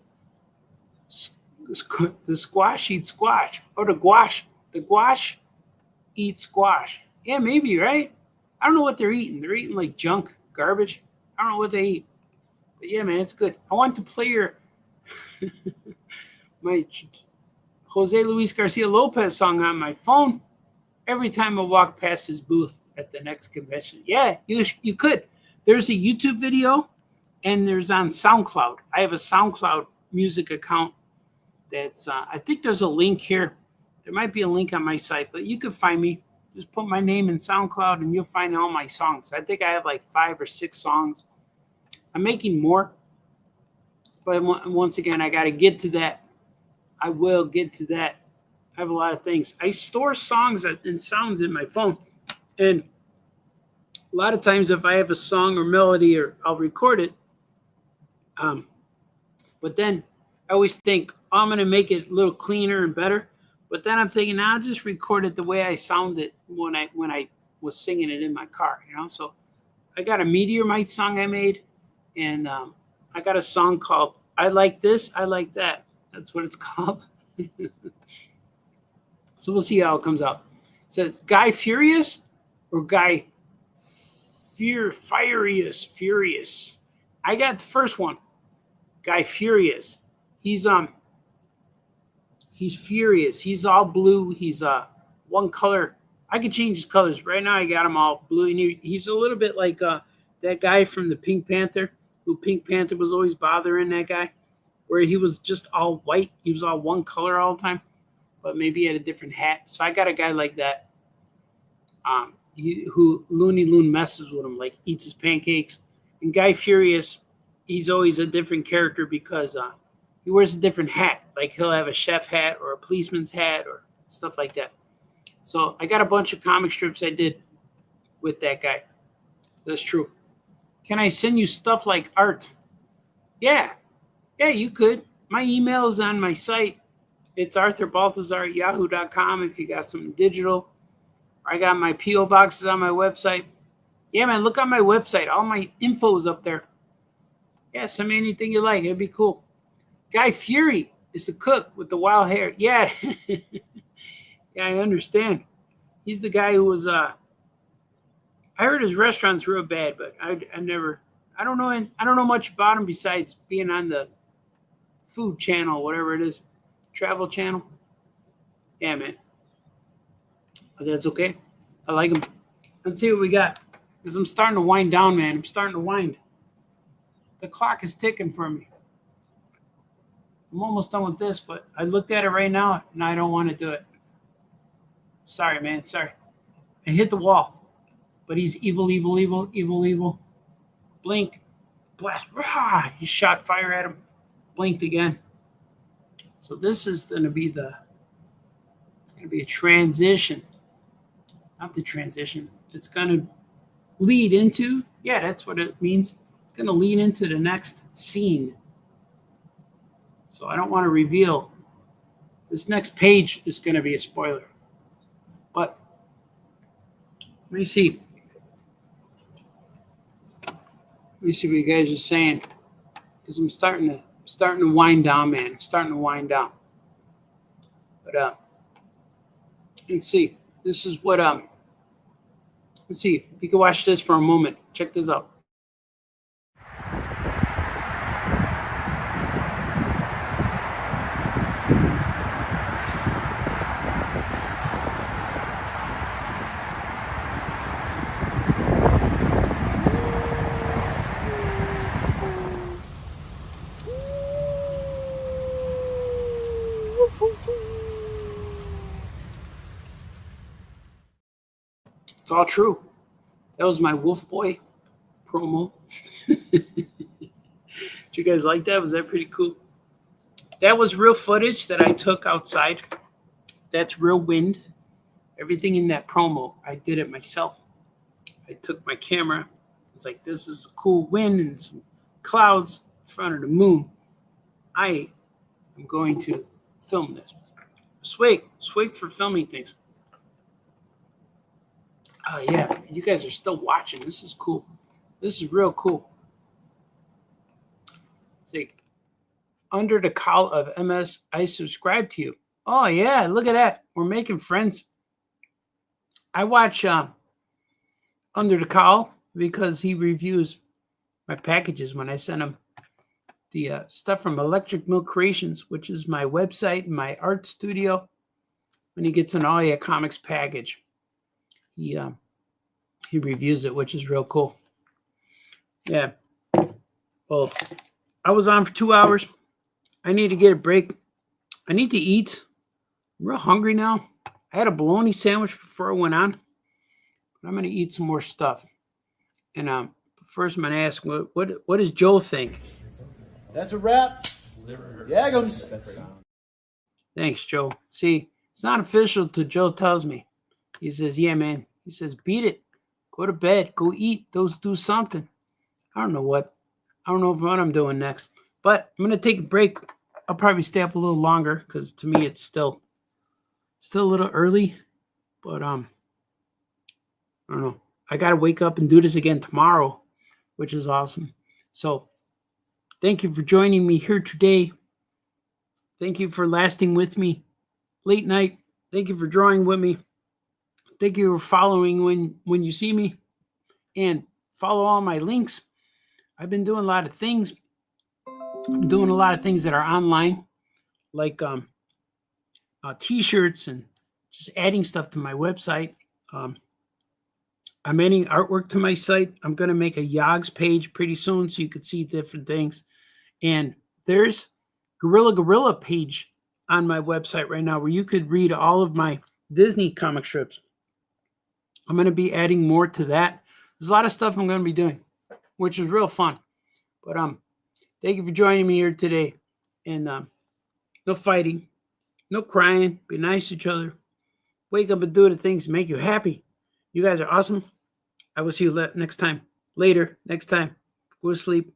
The squash eats squash. Or the gouache eats squash. Yeah, maybe, right? I don't know what they're eating. They're eating like junk, garbage. I don't know what they eat. But yeah, man, it's good. I want to play your my Jose Luis Garcia Lopez song on my phone every time I walk past his booth at the next convention. Yeah, you could. There's a YouTube video, and there's on SoundCloud. I have a SoundCloud music account that's, I think there's a link here. There might be a link on my site, but you can find me. Just put my name in SoundCloud, and you'll find all my songs. I think I have like 5 or 6 songs. I'm making more. But once again, I got to get to that. I will get to that. I have a lot of things. I store songs and sounds in my phone. And a lot of times if I have a song or melody, or I'll record it. But then I always think, oh, I'm going to make it a little cleaner and better. But then I'm thinking, I'll just record it the way I sounded when I was singing it in my car, you know? So I got a Meteor Mite song I made, and I got a song called I Like This, I Like That. That's what it's called. So we'll see how it comes out. It says, Guy Furious or Guy Furious? I got the first one, Guy Furious. He's furious. He's all blue. He's one color. I could change his colors. Right now I got him all blue. And he's a little bit like that guy from the Pink Panther, who Pink Panther was always bothering that guy, where he was just all white. He was all one color all the time, but maybe he had a different hat. So I got a guy like that, who Looney Loon messes with him, like eats his pancakes. And Guy Furious, he's always a different character because he wears a different hat. Like he'll have a chef hat or a policeman's hat or stuff like that. So I got a bunch of comic strips I did with that guy. That's true. Can I send you stuff like art? Yeah. Yeah, you could. My email is on my site. It's arthurbaltazar@yahoo.com if you got some digital. I got my P.O. boxes on my website. Yeah, man, look on my website. All my info is up there. Yeah, send me anything you like. It'd be cool. Guy Fury is the cook with the wild hair. Yeah. Yeah, I understand. He's the guy who was I heard his restaurant's real bad, but I don't know much about him besides being on the Food Channel, whatever it is. Travel Channel. Yeah, man. But that's okay. I like him. Let's see what we got. Because I'm starting to wind down, man. I'm starting to wind. The clock is ticking for me. I'm almost done with this, but I looked at it right now, and I don't want to do it. Sorry, man. Sorry. I hit the wall. But he's evil, evil, evil, evil, evil. Blink. Blast. Rah! He shot fire at him. Blinked again. So this is going to be it's going to be a transition. Not the transition. It's going to lead into, yeah, that's what it means. It's going to lead into the next scene. So I don't want to reveal. This next page is going to be a spoiler. But let me see. Let me see what you guys are saying. Because I'm starting to wind down, man. I'm starting to wind down. But let's see. This is what let's see. You can watch this for a moment. Check this out. It's all true. That was my Wolf Boy promo. Did you guys like that? Was that pretty cool? That was real footage that I took outside. That's real wind. Everything in that promo, I did it myself. I took my camera. It's like, this is a cool wind and some clouds in front of the moon. I am going to film this. Swig for filming things. Oh, yeah. You guys are still watching. This is cool. This is real cool. See, under the cowl of MS, I subscribe to you. Oh, yeah. Look at that. We're making friends. I watch Under the Cowl because he reviews my packages when I send him the stuff from Electric Milk Creations, which is my website and my art studio. When he gets an All Yeah Comics package, he reviews it, which is real cool. Yeah. Well, I was on for 2 hours. I need to get a break. I need to eat. I'm real hungry now. I had a bologna sandwich before I went on. But I'm going to eat some more stuff. And first I'm going to ask, what does Joe think? That's a wrap. YAHGZ. Thanks, Joe. See, it's not official till Joe tells me. He says, yeah, man. He says, beat it. Go to bed. Go eat. Do something. I don't know what. I don't know what I'm doing next. But I'm going to take a break. I'll probably stay up a little longer because to me it's still a little early. But I don't know. I got to wake up and do this again tomorrow, which is awesome. So thank you for joining me here today. Thank you for lasting with me late night. Thank you for drawing with me. Thank you for following when you see me. And follow all my links. I've been doing a lot of things. I'm doing a lot of things that are online, like t-shirts and just adding stuff to my website. I'm adding artwork to my site. I'm going to make a YAHGZ page pretty soon so you could see different things. And there's Gorilla page on my website right now where you could read all of my Disney comic strips. I'm going to be adding more to that. There's a lot of stuff I'm going to be doing, which is real fun. But thank you for joining me here today. And no fighting, no crying. Be nice to each other. Wake up and do the things that make you happy. You guys are awesome. I will see you next time. Next time. Go to sleep.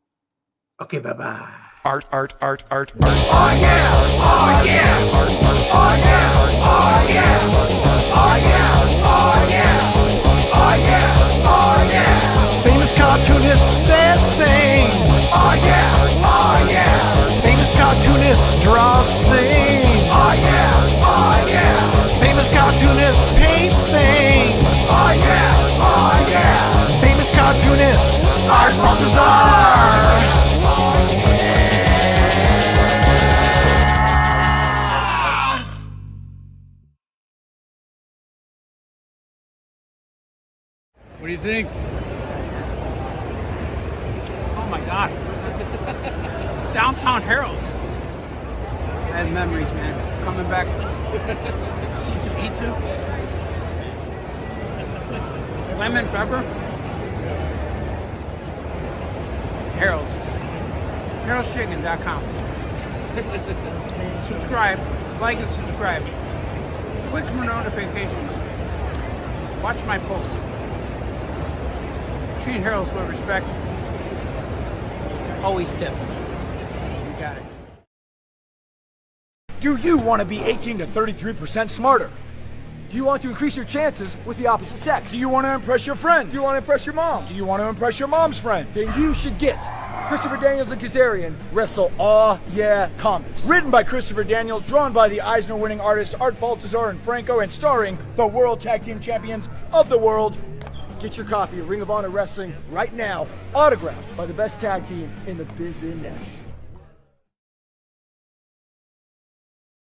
Okay, bye-bye. Art. Oh yeah! Oh yeah! Oh yeah! Oh yeah! Oh yeah! Oh yeah! Oh yeah! Oh yeah! Famous cartoonist says things. Oh yeah! Oh yeah! Famous cartoonist draws things. Oh yeah! Oh yeah! Famous cartoonist paints things. Oh yeah! Oh yeah! Famous cartoonist Art Balthazar. What do you think? Oh my God. Downtown Harold's. I have memories, man. Coming back. C2E2. Lemon pepper. Harold's. Harold'sChicken.com. Subscribe. Like and subscribe. Click for notifications. Watch my posts. Treat Harold's with respect. Always tip. You got it. Do you want to be 18 to 33% smarter? Do you want to increase your chances with the opposite sex? Do you want to impress your friends? Do you want to impress your mom? Do you want to impress your mom's friends? Then you should get Christopher Daniels and Kazarian wrestle Aw Yeah Comics. Written by Christopher Daniels, drawn by the Eisner-winning artists Art Balthazar and Franco, and starring the World Tag Team Champions of the world. Get your copy of Ring of Honor Wrestling right now, autographed by the best tag team in the business.